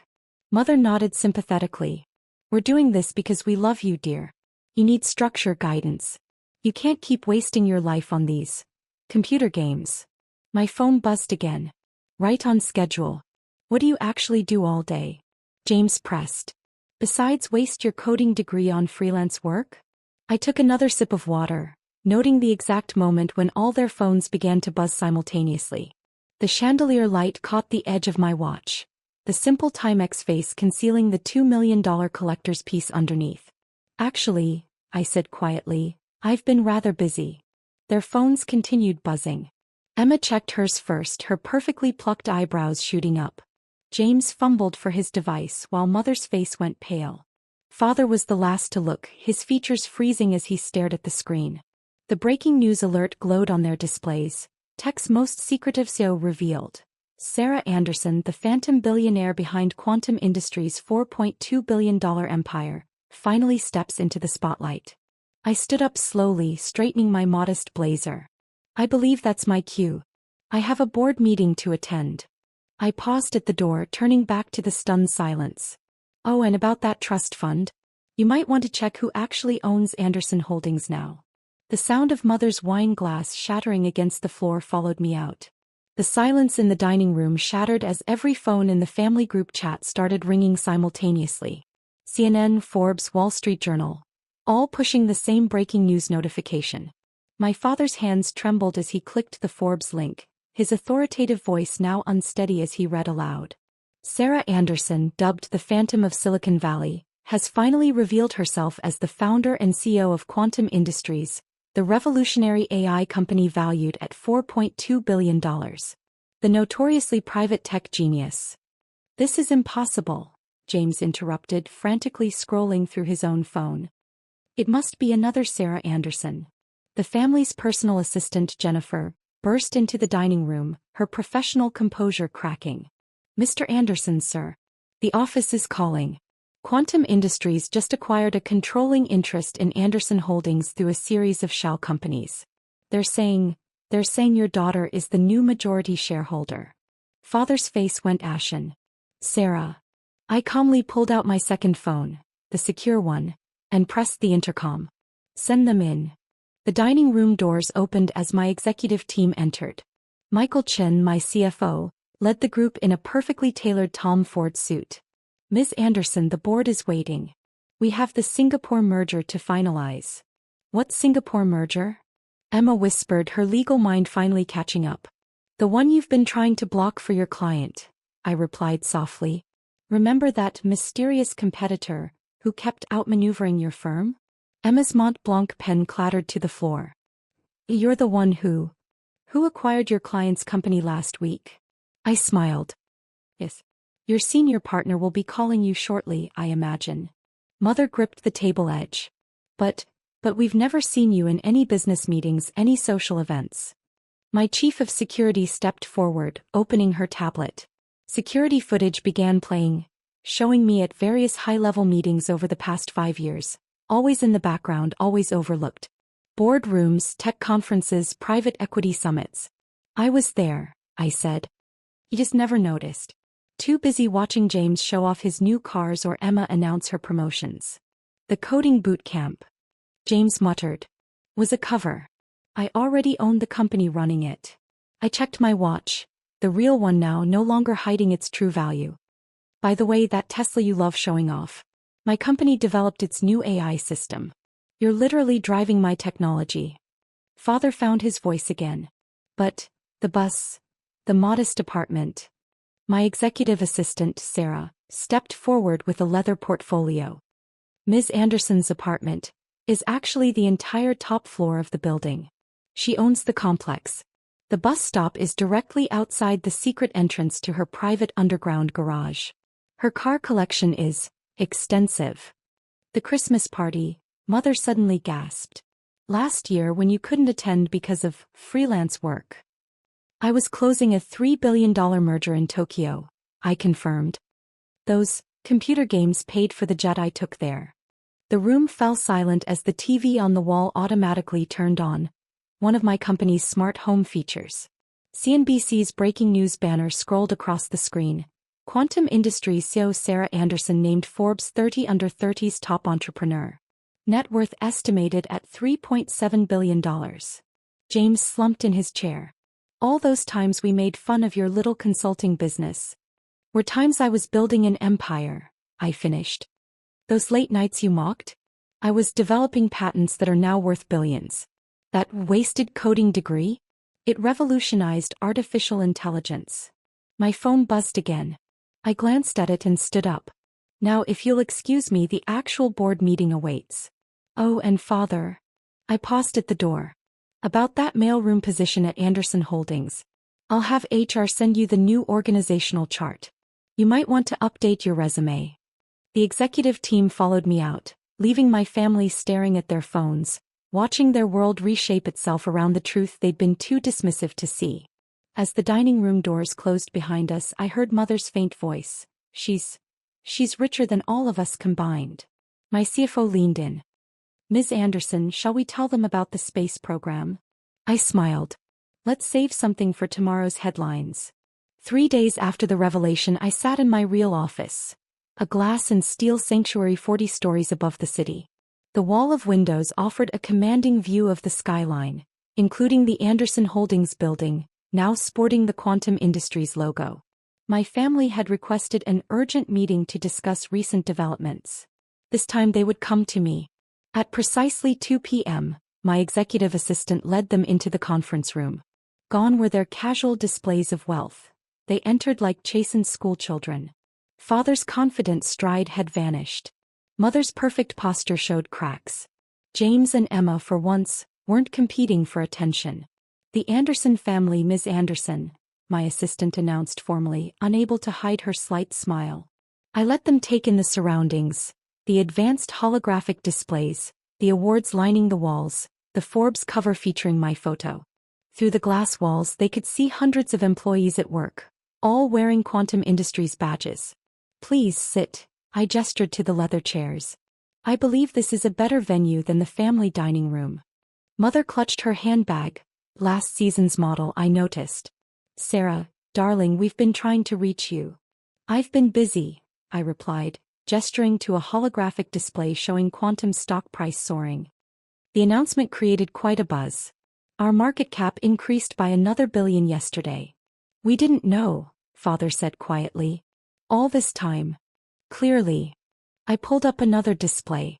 Speaker 1: Mother nodded sympathetically. We're doing this because we love you, dear. You need structure, guidance. You can't keep wasting your life on these computer games. My phone buzzed again. Right on schedule. What do you actually do all day? James pressed. Besides waste your coding degree on freelance work? I took another sip of water, noting the exact moment when all their phones began to buzz simultaneously. The chandelier light caught the edge of my watch, the simple Timex face concealing the $2 million collector's piece underneath. Actually, I said quietly, I've been rather busy. Their phones continued buzzing. Emma checked hers first, her perfectly plucked eyebrows shooting up. James fumbled for his device while Mother's face went pale. Father was the last to look, his features freezing as he stared at the screen. The breaking news alert glowed on their displays. Tech's most secretive CEO revealed. Sarah Anderson, the phantom billionaire behind Quantum Industries' $4.2 billion empire, finally steps into the spotlight. I stood up slowly, straightening my modest blazer. I believe that's my cue. I have a board meeting to attend. I paused at the door, turning back to the stunned silence. Oh, and about that trust fund? You might want to check who actually owns Anderson Holdings now. The sound of Mother's wine glass shattering against the floor followed me out. The silence in the dining room shattered as every phone in the family group chat started ringing simultaneously. CNN, Forbes, Wall Street Journal. All pushing the same breaking news notification. My father's hands trembled as he clicked the Forbes link, his authoritative voice now unsteady as he read aloud. Sarah Anderson, dubbed the Phantom of Silicon Valley, has finally revealed herself as the founder and CEO of Quantum Industries, the revolutionary AI company valued at $4.2 billion. The notoriously private tech genius. This is impossible, James interrupted, frantically scrolling through his own phone. It must be another Sarah Anderson. The family's personal assistant, Jennifer, burst into the dining room, her professional composure cracking. Mr. Anderson, sir. The office is calling. Quantum Industries just acquired a controlling interest in Anderson Holdings through a series of shell companies. They're saying your daughter is the new majority shareholder. Father's face went ashen. Sarah. I calmly pulled out my second phone, the secure one, and pressed the intercom. Send them in. The dining room doors opened as my executive team entered. Michael Chen, my CFO, led the group in a perfectly tailored Tom Ford suit. Ms. Anderson, the board is waiting. We have the Singapore merger to finalize. What Singapore merger? Emma whispered, her legal mind finally catching up. The one you've been trying to block for your client, I replied softly. Remember that mysterious competitor who kept outmaneuvering your firm? Emma's Mont Blanc pen clattered to the floor. You're the one who acquired your client's company last week? I smiled. Yes. Your senior partner will be calling you shortly, I imagine. Mother gripped the table edge. But we've never seen you in any business meetings, any social events. My chief of security stepped forward, opening her tablet. Security footage began playing, showing me at various high-level meetings over the past 5 years. Always in the background, always overlooked. Boardrooms, tech conferences, private equity summits. I was there, I said. You just never noticed. Too busy watching James show off his new cars or Emma announce her promotions. The coding boot camp, James muttered, was a cover. I already owned the company running it. I checked my watch, the real one now, no longer hiding its true value. By the way, that Tesla you love showing off. My company developed its new AI system. You're literally driving my technology. Father found his voice again. But, the bus, the modest apartment. My executive assistant, Sarah, stepped forward with a leather portfolio. Ms. Anderson's apartment is actually the entire top floor of the building. She owns the complex. The bus stop is directly outside the secret entrance to her private underground garage. Her car collection is extensive. The Christmas party, Mother suddenly gasped. Last year when you couldn't attend because of freelance work. I was closing a $3 billion merger in Tokyo, I confirmed. Those computer games paid for the jet I took there. The room fell silent as the TV on the wall automatically turned on, one of my company's smart home features. CNBC's breaking news banner scrolled across the screen. Quantum Industries CEO Sarah Anderson named Forbes 30 Under 30's top entrepreneur. Net worth estimated at $3.7 billion. James slumped in his chair. All those times we made fun of your little consulting business were times I was building an empire, I finished. Those late nights you mocked? I was developing patents that are now worth billions. That wasted coding degree? It revolutionized artificial intelligence. My phone buzzed again. I glanced at it and stood up. Now if you'll excuse me, the actual board meeting awaits. Oh, and Father. I paused at the door. About that mailroom position at Anderson Holdings. I'll have HR send you the new organizational chart. You might want to update your resume. The executive team followed me out, leaving my family staring at their phones, watching their world reshape itself around the truth they'd been too dismissive to see. As the dining room doors closed behind us, I heard Mother's faint voice. She's richer than all of us combined. My CFO leaned in. Ms. Anderson, shall we tell them about the space program? I smiled. Let's save something for tomorrow's headlines. 3 days after the revelation, I sat in my real office. A glass and steel sanctuary 40 stories above the city. The wall of windows offered a commanding view of the skyline, including the Anderson Holdings building, now sporting the Quantum Industries logo. My family had requested an urgent meeting to discuss recent developments. This time they would come to me. At precisely 2 p.m., my executive assistant led them into the conference room. Gone were their casual displays of wealth. They entered like chastened schoolchildren. Father's confident stride had vanished. Mother's perfect posture showed cracks. James and Emma, for once, weren't competing for attention. The Anderson family, Ms. Anderson, my assistant announced formally, unable to hide her slight smile. I let them take in the surroundings, the advanced holographic displays, the awards lining the walls, the Forbes cover featuring my photo. Through the glass walls they could see hundreds of employees at work, all wearing Quantum Industries badges. Please sit, I gestured to the leather chairs. I believe this is a better venue than the family dining room. Mother clutched her handbag. Last season's model, I noticed. Sarah, darling, we've been trying to reach you. I've been busy, I replied, gesturing to a holographic display showing Quantum's stock price soaring. The announcement created quite a buzz. Our market cap increased by another $1 billion yesterday. We didn't know, Father said quietly. All this time. Clearly. I pulled up another display.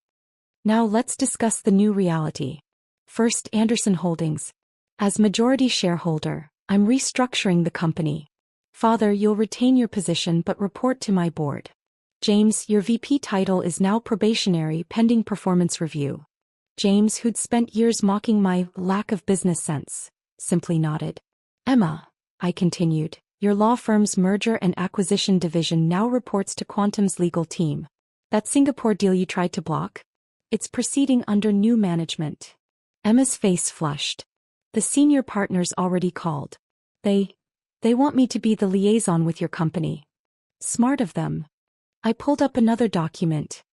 Speaker 1: Now let's discuss the new reality. First, Anderson Holdings. As majority shareholder, I'm restructuring the company. Father, you'll retain your position but report to my board. James, your VP title is now probationary pending performance review. James, who'd spent years mocking my lack of business sense, simply nodded. Emma, I continued, your law firm's merger and acquisition division now reports to Quantum's legal team. That Singapore deal you tried to block? It's proceeding under new management. Emma's face flushed. The senior partners already called. They want me to be the liaison with your company. Smart of them. I pulled up another document.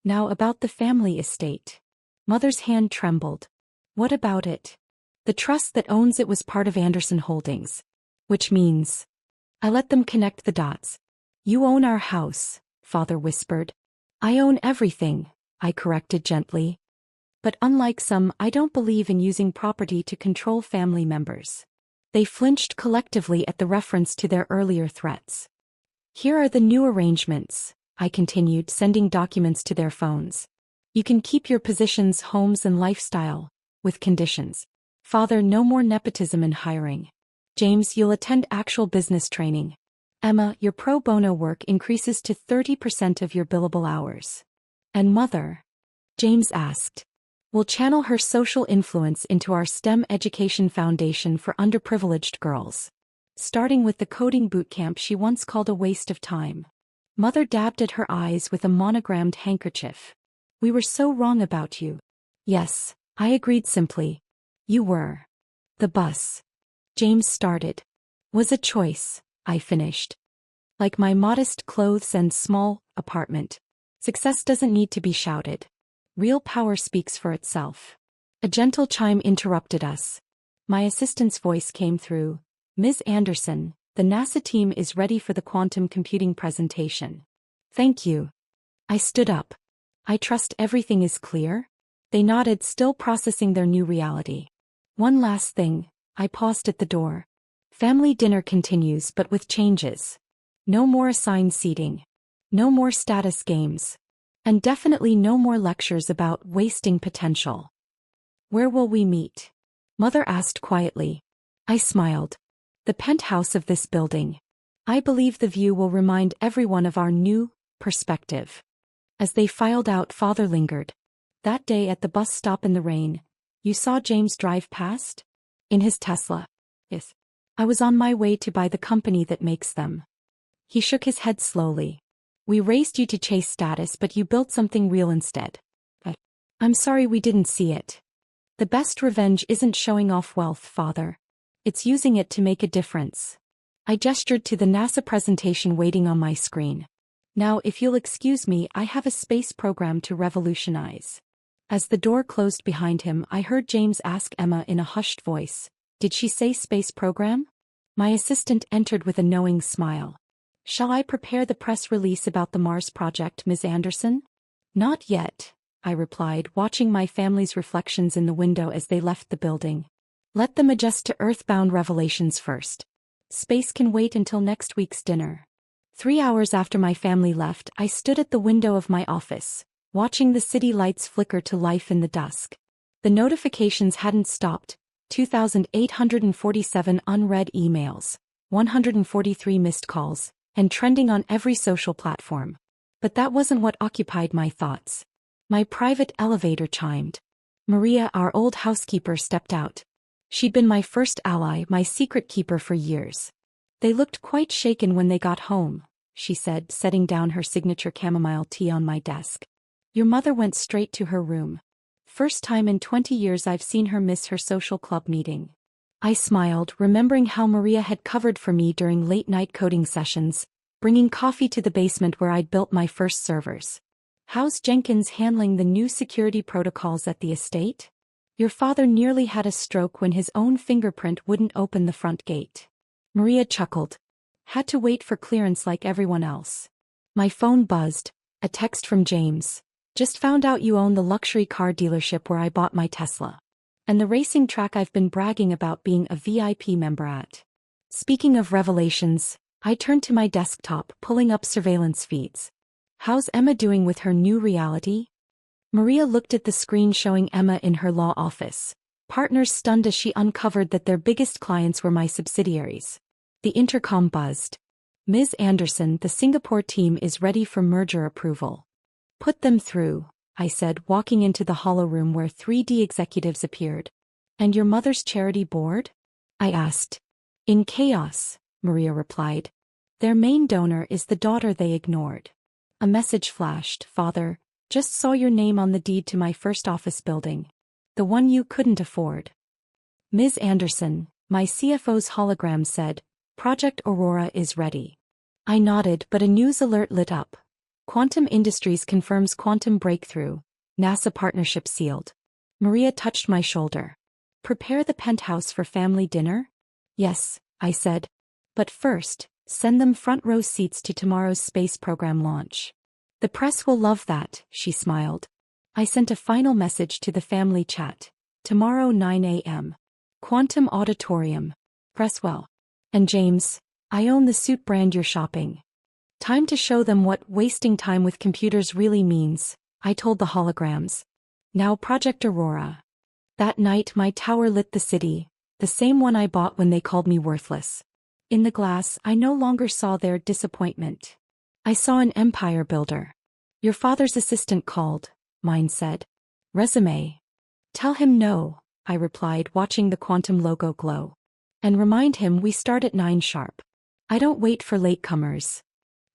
Speaker 1: Now about the family estate. Mother's hand trembled. What about it? The trust that owns it was part of Anderson Holdings. Which means. I let them connect the dots. You own our house, Father whispered. I own everything, I corrected gently. But unlike some, I don't believe in using property to control family members. They flinched collectively at the reference to their earlier threats. Here are the new arrangements, I continued, sending documents to their phones. You can keep your positions, homes and lifestyle, with conditions. Father, no more nepotism in hiring. James, you'll attend actual business training. Emma, your pro bono work increases to 30% of your billable hours. And Mother? James asked. Will channel her social influence into our STEM education foundation for underprivileged girls. Starting with the coding bootcamp she once called a waste of time. Mother dabbed at her eyes with a monogrammed handkerchief. We were so wrong about you. Yes, I agreed simply. You were. The bus. James started. Was a choice, I finished. Like my modest clothes and small apartment. Success doesn't need to be shouted. Real power speaks for itself. A gentle chime interrupted us. My assistant's voice came through. Ms. Anderson, the NASA team is ready for the quantum computing presentation. Thank you. I stood up. I trust everything is clear? They nodded, still processing their new reality. One last thing, I paused at the door. Family dinner continues but with changes. No more assigned seating. No more status games. And definitely no more lectures about wasting potential. Where will we meet? Mother asked quietly. I smiled. The penthouse of this building. I believe the view will remind everyone of our new perspective. As they filed out, Father lingered. That day at the bus stop in the rain, you saw James drive past? In his Tesla. Yes. I was on my way to buy the company that makes them. He shook his head slowly. We raced you to chase status, but you built something real instead. But I'm sorry we didn't see it. The best revenge isn't showing off wealth, Father. It's using it to make a difference. I gestured to the NASA presentation waiting on my screen. Now, if you'll excuse me, I have a space program to revolutionize. As the door closed behind him, I heard James ask Emma in a hushed voice, did she say space program? My assistant entered with a knowing smile. Shall I prepare the press release about the Mars project, Ms. Anderson? Not yet, I replied, watching my family's reflections in the window as they left the building. Let them adjust to earthbound revelations first. Space can wait until next week's dinner. 3 hours after my family left, I stood at the window of my office, watching the city lights flicker to life in the dusk. The notifications hadn't stopped. 2,847 unread emails, 143 missed calls, and trending on every social platform. But that wasn't what occupied my thoughts. My private elevator chimed. Maria, our old housekeeper, stepped out. She'd been my first ally, my secret keeper for years. They looked quite shaken when they got home, she said, setting down her signature chamomile tea on my desk. Your mother went straight to her room. First time in 20 years I've seen her miss her social club meeting. I smiled, remembering how Maria had covered for me during late-night coding sessions, bringing coffee to the basement where I'd built my first servers. How's Jenkins handling the new security protocols at the estate? Your father nearly had a stroke when his own fingerprint wouldn't open the front gate. Maria chuckled. Had to wait for clearance like everyone else. My phone buzzed, a text from James. Just found out you own the luxury car dealership where I bought my Tesla. And the racing track I've been bragging about being a VIP member at. Speaking of revelations, I turned to my desktop, pulling up surveillance feeds. How's Emma doing with her new reality? Maria looked at the screen showing Emma in her law office. Partners stunned as she uncovered that their biggest clients were my subsidiaries. The intercom buzzed. Ms. Anderson, the Singapore team is ready for merger approval. Put them through, I said, walking into the hollow room where 3D executives appeared. And your mother's charity board? I asked. In chaos, Maria replied. Their main donor is the daughter they ignored. A message flashed. Father, just saw your name on the deed to my first office building. The one you couldn't afford. Ms. Anderson, my CFO's hologram said, Project Aurora is ready. I nodded, but a news alert lit up. Quantum Industries confirms quantum breakthrough. NASA partnership sealed. Maria touched my shoulder. Prepare the penthouse for family dinner? Yes, I said. But first, send them front row seats to tomorrow's space program launch. The press will love that, she smiled. I sent a final message to the family chat. Tomorrow 9 a.m. Quantum Auditorium. Press well. And James, I own the suit brand you're shopping. Time to show them what wasting time with computers really means, I told the holograms. Now Project Aurora. That night my tower lit the city, the same one I bought when they called me worthless. In the glass I no longer saw their disappointment. I saw an empire builder. Your father's assistant called, mine said. Resume. Tell him no, I replied, watching the quantum logo glow. And remind him we start at 9 sharp. I don't wait for latecomers.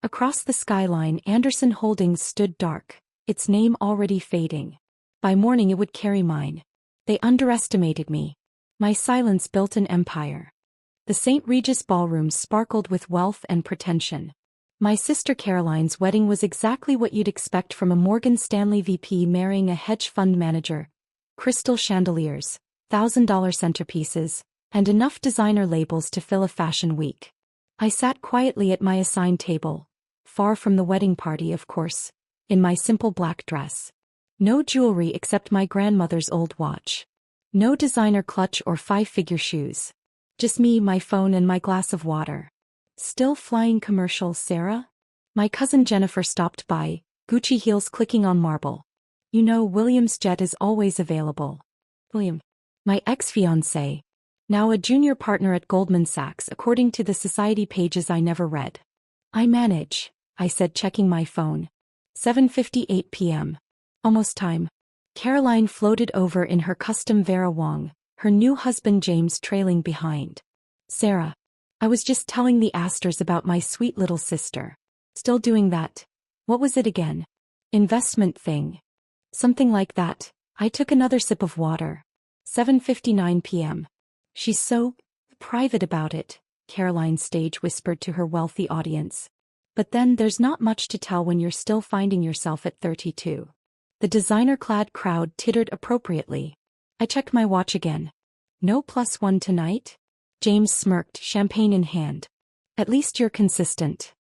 Speaker 1: Across the skyline Anderson Holdings stood dark, its name already fading. By morning it would carry mine. They underestimated me. My silence built an empire. The St. Regis ballrooms sparkled with wealth and pretension. My sister Caroline's wedding was exactly what you'd expect from a Morgan Stanley VP marrying a hedge fund manager. Crystal chandeliers, $1,000 centerpieces, and enough designer labels to fill a fashion week. I sat quietly at my assigned table, far from the wedding party of course, in my simple black dress. No jewelry except my grandmother's old watch. No designer clutch or 5-figure shoes. Just me, my phone, and my glass of water. Still flying commercial, Sarah? My cousin Jennifer stopped by, Gucci heels clicking on marble. You know William's jet is always available. William. My ex-fiancé. Now a junior partner at Goldman Sachs according to the society pages I never read. I manage, I said, checking my phone. 7:58 p.m. Almost time. Caroline floated over in her custom Vera Wang, her new husband James trailing behind. Sarah. I was just telling the Astors about my sweet little sister. Still doing that. What was it again? Investment thing. Something like that. I took another sip of water. 7:59 p.m. She's so private about it, Caroline stage whispered to her wealthy audience. But then there's not much to tell when you're still finding yourself at 32. The designer-clad crowd tittered appropriately. I checked my watch again. No +1 tonight? James smirked, champagne in hand. At least you're consistent.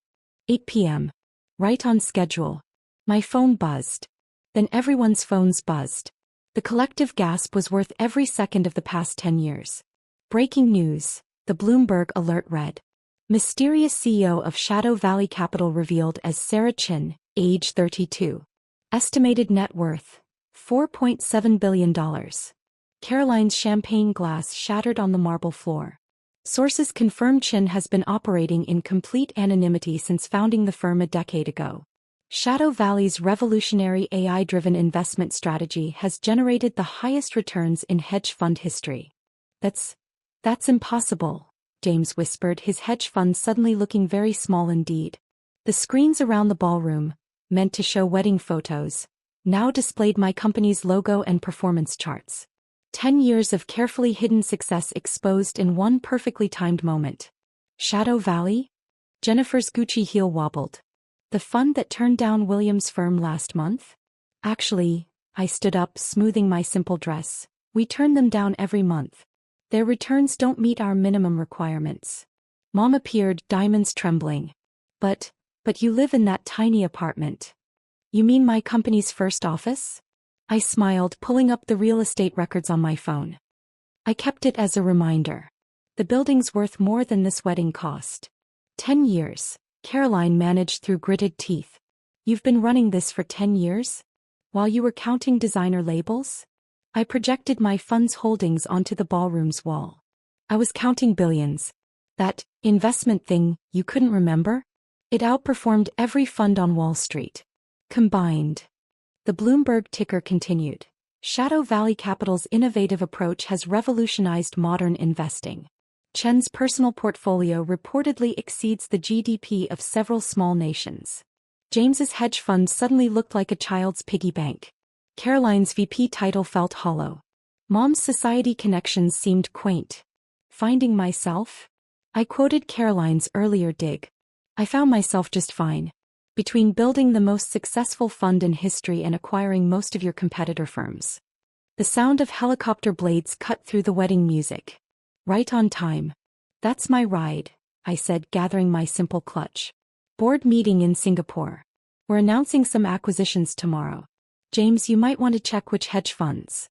Speaker 1: 8 p.m. Right on schedule. My phone buzzed. Then everyone's phones buzzed. The collective gasp was worth every second of the past 10 years. Breaking news, the Bloomberg alert read. Mysterious CEO of Shadow Valley Capital revealed as Sarah Chin, age 32. Estimated net worth, $4.7 billion. Caroline's champagne glass shattered on the marble floor. Sources confirm Chin has been operating in complete anonymity since founding the firm a decade ago. Shadow Valley's revolutionary AI-driven investment strategy has generated the highest returns in hedge fund history. That's impossible, James whispered, his hedge fund suddenly looking very small indeed. The screens around the ballroom, meant to show wedding photos, now displayed my company's logo and performance charts. 10 years of carefully hidden success exposed in one perfectly timed moment. Shadow Valley? Jennifer's Gucci heel wobbled. The fund that turned down William's firm last month? Actually, I stood up, smoothing my simple dress. We turn them down every month. Their returns don't meet our minimum requirements. Mom appeared, diamonds trembling. But you live in that tiny apartment. You mean my company's first office? I smiled, pulling up the real estate records on my phone. I kept it as a reminder. The building's worth more than this wedding cost. 10 years, Caroline managed through gritted teeth. You've been running this for 10 years? While you were counting designer labels? I projected my fund's holdings onto the ballroom's wall. I was counting billions. That investment thing you couldn't remember? It outperformed every fund on Wall Street. Combined. The Bloomberg ticker continued. Shadow Valley Capital's innovative approach has revolutionized modern investing. Chen's personal portfolio reportedly exceeds the GDP of several small nations. James's hedge fund suddenly looked like a child's piggy bank. Caroline's VP title felt hollow. Mom's society connections seemed quaint. Finding myself? I quoted Caroline's earlier dig. I found myself just fine. Between building the most successful fund in history and acquiring most of your competitor firms. The sound of helicopter blades cut through the wedding music. Right on time. That's my ride, I said, gathering my simple clutch. Board meeting in Singapore. We're announcing some acquisitions tomorrow. James, you might want to check which hedge funds.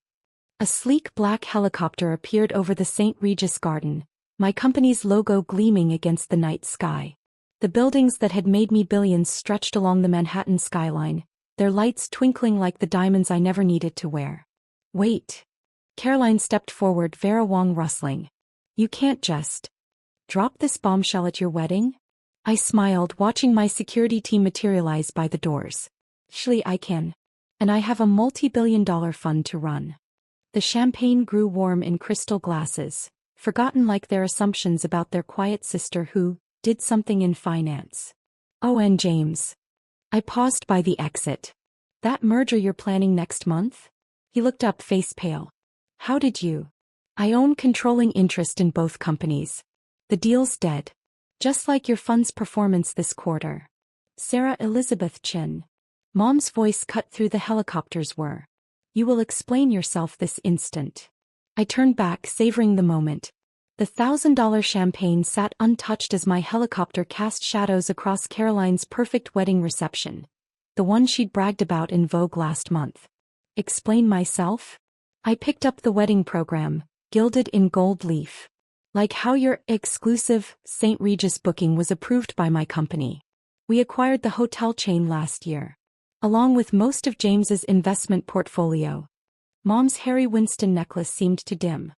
Speaker 1: A sleek black helicopter appeared over the St. Regis garden, my company's logo gleaming against the night sky. The buildings that had made me billions stretched along the Manhattan skyline, their lights twinkling like the diamonds I never needed to wear. Wait. Caroline stepped forward, Vera Wong rustling. You can't just drop this bombshell at your wedding? I smiled, watching my security team materialize by the doors. Surely I can. And I have a multi-billion-dollar fund to run. The champagne grew warm in crystal glasses, forgotten like their assumptions about their quiet sister who did something in finance. Oh, and James. I paused by the exit. That merger you're planning next month? He looked up, face pale. How did you? I own controlling interest in both companies. The deal's dead. Just like your fund's performance this quarter. Sarah Elizabeth Chin. Mom's voice cut through the helicopter's whir. You will explain yourself this instant. I turned back, savoring the moment. The $1,000 champagne sat untouched as my helicopter cast shadows across Caroline's perfect wedding reception. The one she'd bragged about in Vogue last month. Explain myself? I picked up the wedding program, gilded in gold leaf. Like how your exclusive St. Regis booking was approved by my company. We acquired the hotel chain last year. Along with most of James's investment portfolio. Mom's Harry Winston necklace seemed to dim.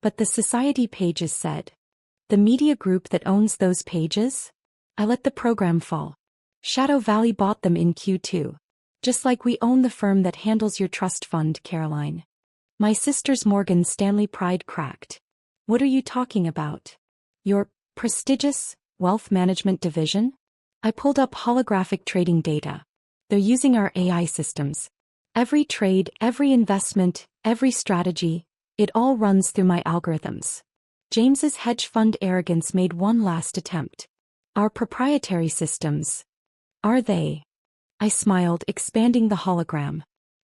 Speaker 1: But the society pages said. The media group that owns those pages? I let the program fall. Shadow Valley bought them in Q2. Just like we own the firm that handles your trust fund, Caroline. My sister's Morgan Stanley pride cracked. What are you talking about? Your prestigious wealth management division? I pulled up holographic trading data. They're using our AI systems. Every trade, every investment, every strategy, it all runs through my algorithms. James's hedge fund arrogance made one last attempt. Our proprietary systems. Are they? I smiled, expanding the hologram.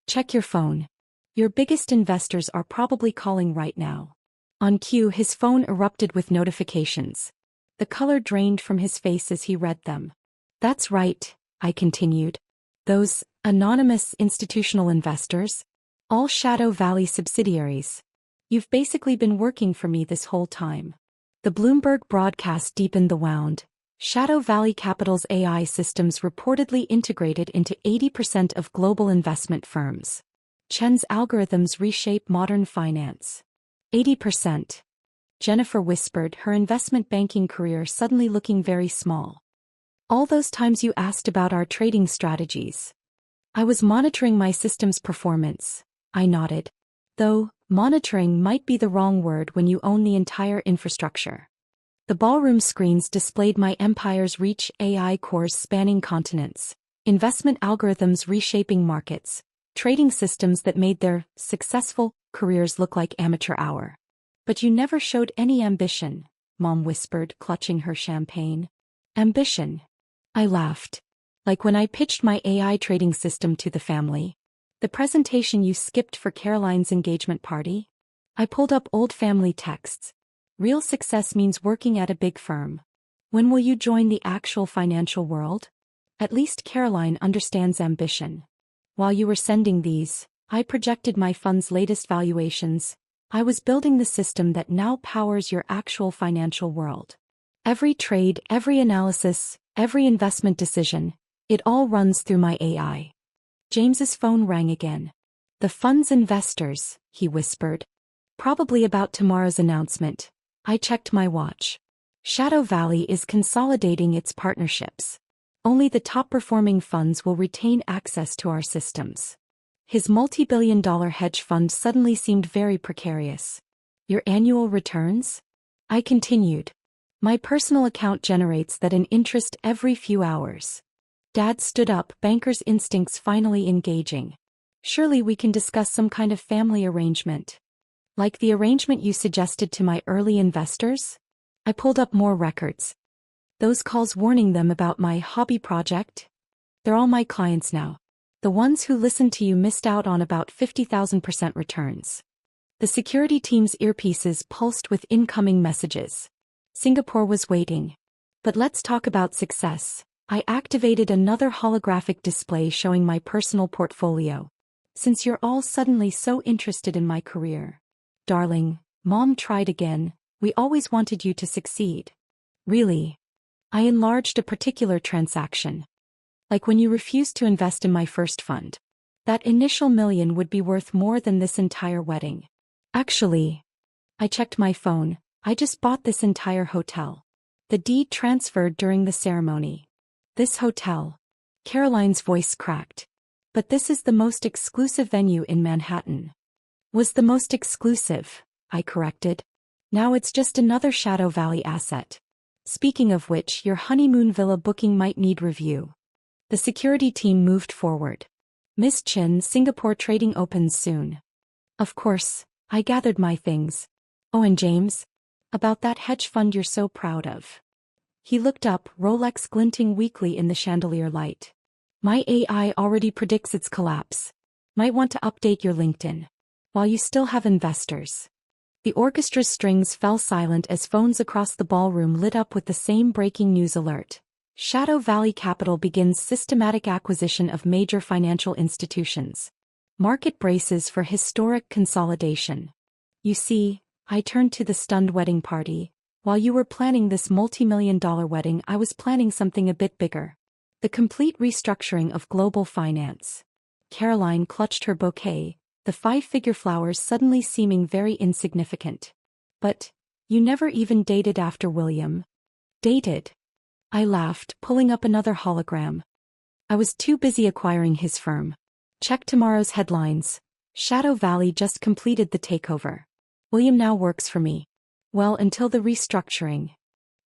Speaker 1: Check your phone. Your biggest investors are probably calling right now. On cue, his phone erupted with notifications. The color drained from his face as he read them. That's right, I continued. Those anonymous institutional investors, all Shadow Valley subsidiaries. You've basically been working for me this whole time. The Bloomberg broadcast deepened the wound. Shadow Valley Capital's AI systems reportedly integrated into 80% of global investment firms. Chen's algorithms reshape modern finance. 80%. Jennifer whispered, her investment banking career suddenly looking very small. All those times you asked about our trading strategies. I was monitoring my system's performance. I nodded. Though, monitoring might be the wrong word when you own the entire infrastructure. The ballroom screens displayed my empire's reach, AI cores spanning continents, investment algorithms reshaping markets, trading systems that made their successful careers look like amateur hour. But you never showed any ambition, Mom whispered, clutching her champagne. Ambition. I laughed. Like when I pitched my AI trading system to the family. The presentation you skipped for Caroline's engagement party? I pulled up old family texts. Real success means working at a big firm. When will you join the actual financial world? At least Caroline understands ambition. While you were sending these, I projected my fund's latest valuations. I was building the system that now powers your actual financial world. Every trade, every analysis, every investment decision, it all runs through my AI. James's phone rang again. The fund's investors, he whispered. Probably about tomorrow's announcement. I checked my watch. Shadow Valley is consolidating its partnerships. Only the top-performing funds will retain access to our systems. His multi-billion-dollar hedge fund suddenly seemed very precarious. Your annual returns? I continued. My personal account generates that in interest every few hours. Dad stood up, banker's instincts finally engaging. Surely we can discuss some kind of family arrangement. Like the arrangement you suggested to my early investors? I pulled up more records. Those calls warning them about my hobby project? They're all my clients now. The ones who listened to you missed out on about 50,000% returns. The security team's earpieces pulsed with incoming messages. Singapore was waiting. But let's talk about success. I activated another holographic display showing my personal portfolio. Since you're all suddenly so interested in my career. Darling, Mom tried again, we always wanted you to succeed. Really? I enlarged a particular transaction. Like when you refused to invest in my first fund. That initial $1 million would be worth more than this entire wedding. Actually, I checked my phone, I just bought this entire hotel. The deed transferred during the ceremony. This hotel. Caroline's voice cracked. But this is the most exclusive venue in Manhattan. Was the most exclusive, I corrected. Now it's just another Shadow Valley asset. Speaking of which, your honeymoon villa booking might need review. The security team moved forward. Miss Chin, Singapore trading opens soon. Of course, I gathered my things. Oh, and James? About that hedge fund you're so proud of. He looked up, Rolex glinting weakly in the chandelier light. My AI already predicts its collapse. Might want to update your LinkedIn. While you still have investors. The orchestra's strings fell silent as phones across the ballroom lit up with the same breaking news alert. Shadow Valley Capital begins systematic acquisition of major financial institutions. Market braces for historic consolidation. You see, I turned to the stunned wedding party. While you were planning this multi-million-dollar wedding, I was planning something a bit bigger. The complete restructuring of global finance. Caroline clutched her bouquet, the 5-figure flowers suddenly seeming very insignificant. But, you never even dated after William. Dated? I laughed, pulling up another hologram. I was too busy acquiring his firm. Check tomorrow's headlines. Shadow Valley just completed the takeover. William now works for me. Well, until the restructuring.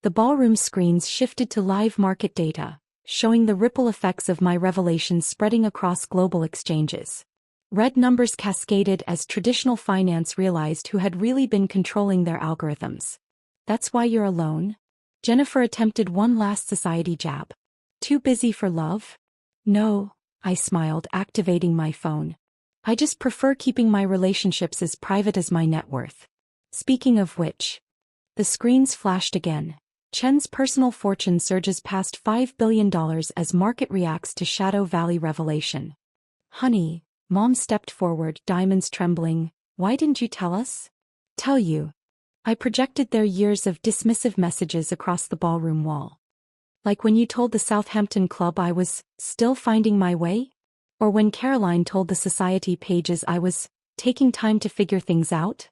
Speaker 1: The ballroom screens shifted to live market data, showing the ripple effects of my revelations spreading across global exchanges. Red numbers cascaded as traditional finance realized who had really been controlling their algorithms. That's why you're alone? Jennifer attempted one last society jab. Too busy for love? No, I smiled, activating my phone. I just prefer keeping my relationships as private as my net worth. Speaking of which, the screens flashed again. Chen's personal fortune surges past $5 billion as market reacts to Shadow Valley revelation. Honey, Mom stepped forward, diamonds trembling. Why didn't you tell us? Tell you. I projected their years of dismissive messages across the ballroom wall. Like when you told the Southampton Club I was still finding my way? Or when Caroline told the society pages I was taking time to figure things out?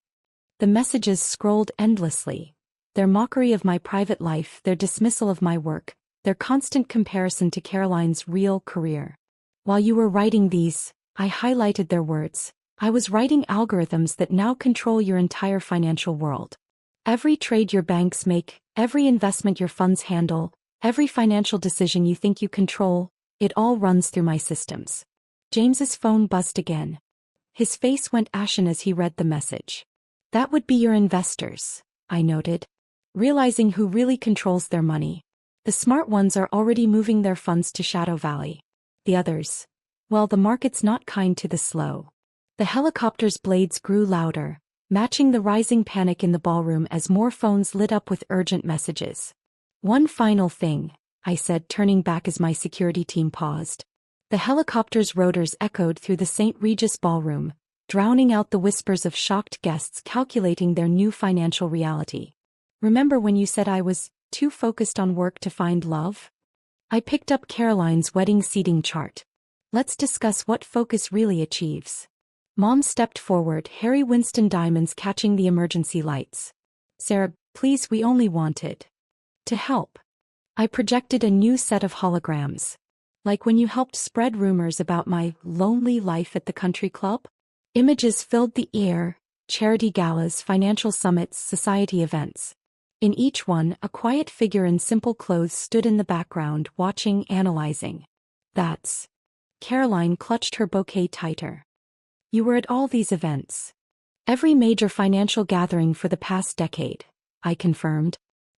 Speaker 1: The messages scrolled endlessly. Their mockery of my private life, their dismissal of my work, their constant comparison to Caroline's real career. While you were writing these, I highlighted their words. I was writing algorithms that now control your entire financial world. Every trade your banks make, every investment your funds handle, every financial decision you think you control, it all runs through my systems. James's phone buzzed again. His face went ashen as he read the message. That would be your investors, I noted. Realizing who really controls their money. The smart ones are already moving their funds to Shadow Valley. The others, well, the market's not kind to the slow. The helicopter's blades grew louder, matching the rising panic in the ballroom as more phones lit up with urgent messages. One final thing, I said, turning back as my security team paused. The helicopter's rotors echoed through the St. Regis ballroom, drowning out the whispers of shocked guests calculating their new financial reality. Remember when you said I was too focused on work to find love? I picked up Caroline's wedding seating chart. Let's discuss what focus really achieves. Mom stepped forward, Harry Winston diamonds catching the emergency lights. Sarah, please, we only wanted to help. I projected a new set of holograms. Like when you helped spread rumors about my lonely life at the country club? Images filled the air, charity galas, financial summits, society events. In each one, a quiet figure in simple clothes stood in the background, watching, analyzing. That's. Caroline clutched her bouquet tighter. You were at all these events. Every major financial gathering for the past decade, I confirmed.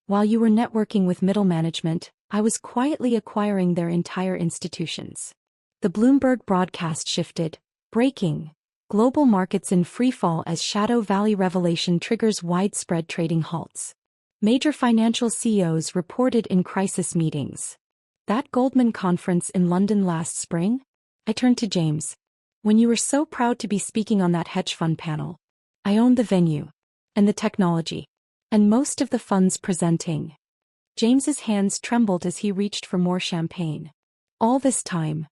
Speaker 1: While you were networking with middle management, I was quietly acquiring their entire institutions. The Bloomberg broadcast shifted. Breaking. Global markets in freefall as Shadow Valley revelation triggers widespread trading halts. Major financial CEOs reported in crisis meetings. That Goldman conference in London last spring? I turned to James. When you were so proud to be speaking on that hedge fund panel. I owned the venue. And the technology. And most of the funds presenting. James's hands trembled as he reached for more champagne. All this time.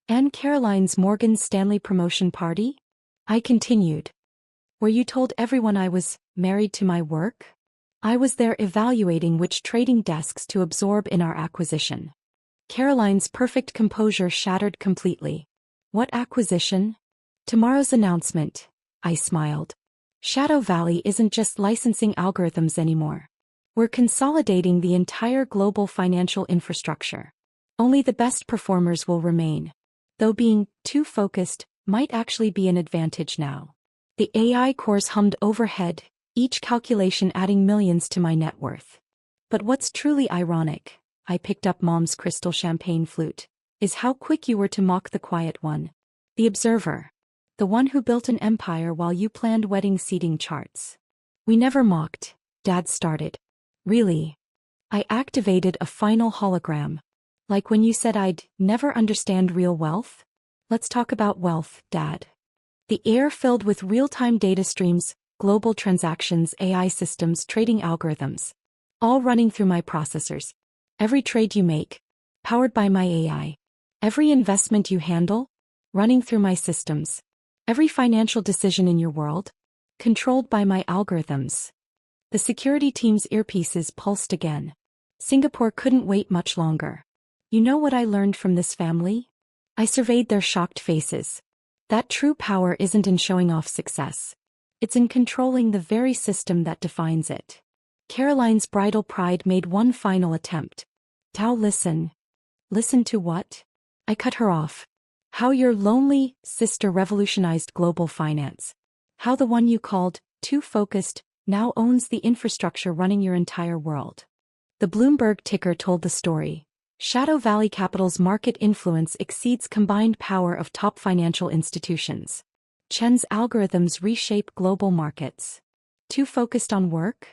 Speaker 1: And Caroline's Morgan Stanley promotion party? I continued. Where you told everyone I was married to my work? I was there evaluating which trading desks to absorb in our acquisition. Caroline's perfect composure shattered completely. What acquisition? Tomorrow's announcement, I smiled. Shadow Valley isn't just licensing algorithms anymore. We're consolidating the entire global financial infrastructure. Only the best performers will remain. Though being too focused might actually be an advantage now. The AI cores hummed overhead, each calculation adding millions to my net worth. But what's truly ironic, I picked up Mom's crystal champagne flute, is how quick you were to mock the quiet one. The observer. The one who built an empire while you planned wedding seating charts. We never mocked, Dad started. Really? I activated a final hologram. Like when you said I'd never understand real wealth? Let's talk about wealth, Dad. The air filled with real-time data streams, global transactions, AI systems, trading algorithms. All running through my processors. Every trade you make, powered by my AI. Every investment you handle, running through my systems. Every financial decision in your world, controlled by my algorithms. The security team's earpieces pulsed again. Singapore couldn't wait much longer. You know what I learned from this family? I surveyed their shocked faces. That true power isn't in showing off success. It's in controlling the very system that defines it. Caroline's bridal pride made one final attempt. Tao, listen. Listen to what? I cut her off. How your lonely sister revolutionized global finance. How the one you called too focused now owns the infrastructure running your entire world. The Bloomberg ticker told the story. Shadow Valley Capital's market influence exceeds combined power of top financial institutions. Chen's algorithms reshape global markets. Too focused on work?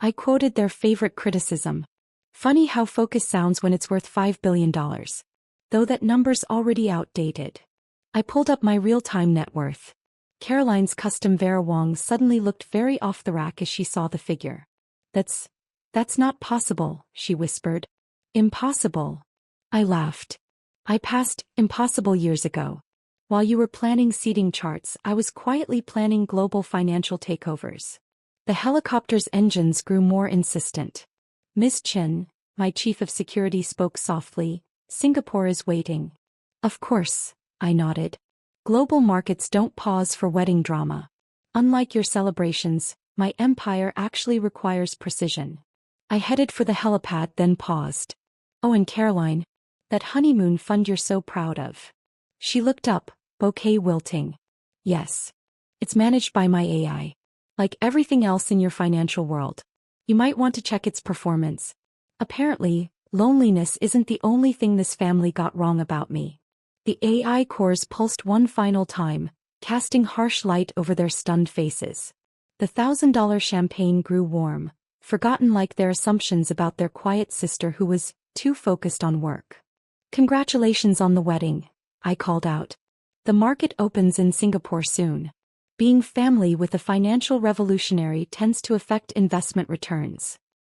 Speaker 1: I quoted their favorite criticism. Funny how focus sounds when it's worth $5 billion. Though that number's already outdated. I pulled up my real-time net worth. Caroline's custom Vera Wong suddenly looked very off the rack as she saw the figure. That's not possible, she whispered. Impossible. I laughed. I passed impossible years ago. While you were planning seating charts, I was quietly planning global financial takeovers. The helicopter's engines grew more insistent. Miss Chin, my chief of security, spoke softly. Singapore is waiting. Of course, I nodded. Global markets don't pause for wedding drama. Unlike your celebrations, my empire actually requires precision. I headed for the helipad, then paused. Oh, and Caroline, that honeymoon fund you're so proud of. She looked up, bouquet wilting. Yes. It's managed by my AI. Like everything else in your financial world. You might want to check its performance. Apparently, Loneliness isn't the only thing this family got wrong about me. The AI cores pulsed one final time, casting harsh light over their stunned faces. The $1,000 champagne grew warm, forgotten like their assumptions about their quiet sister who was too focused on work. Congratulations on the wedding, I called out. The market opens in Singapore soon. Being family with a financial revolutionary tends to affect investment returns.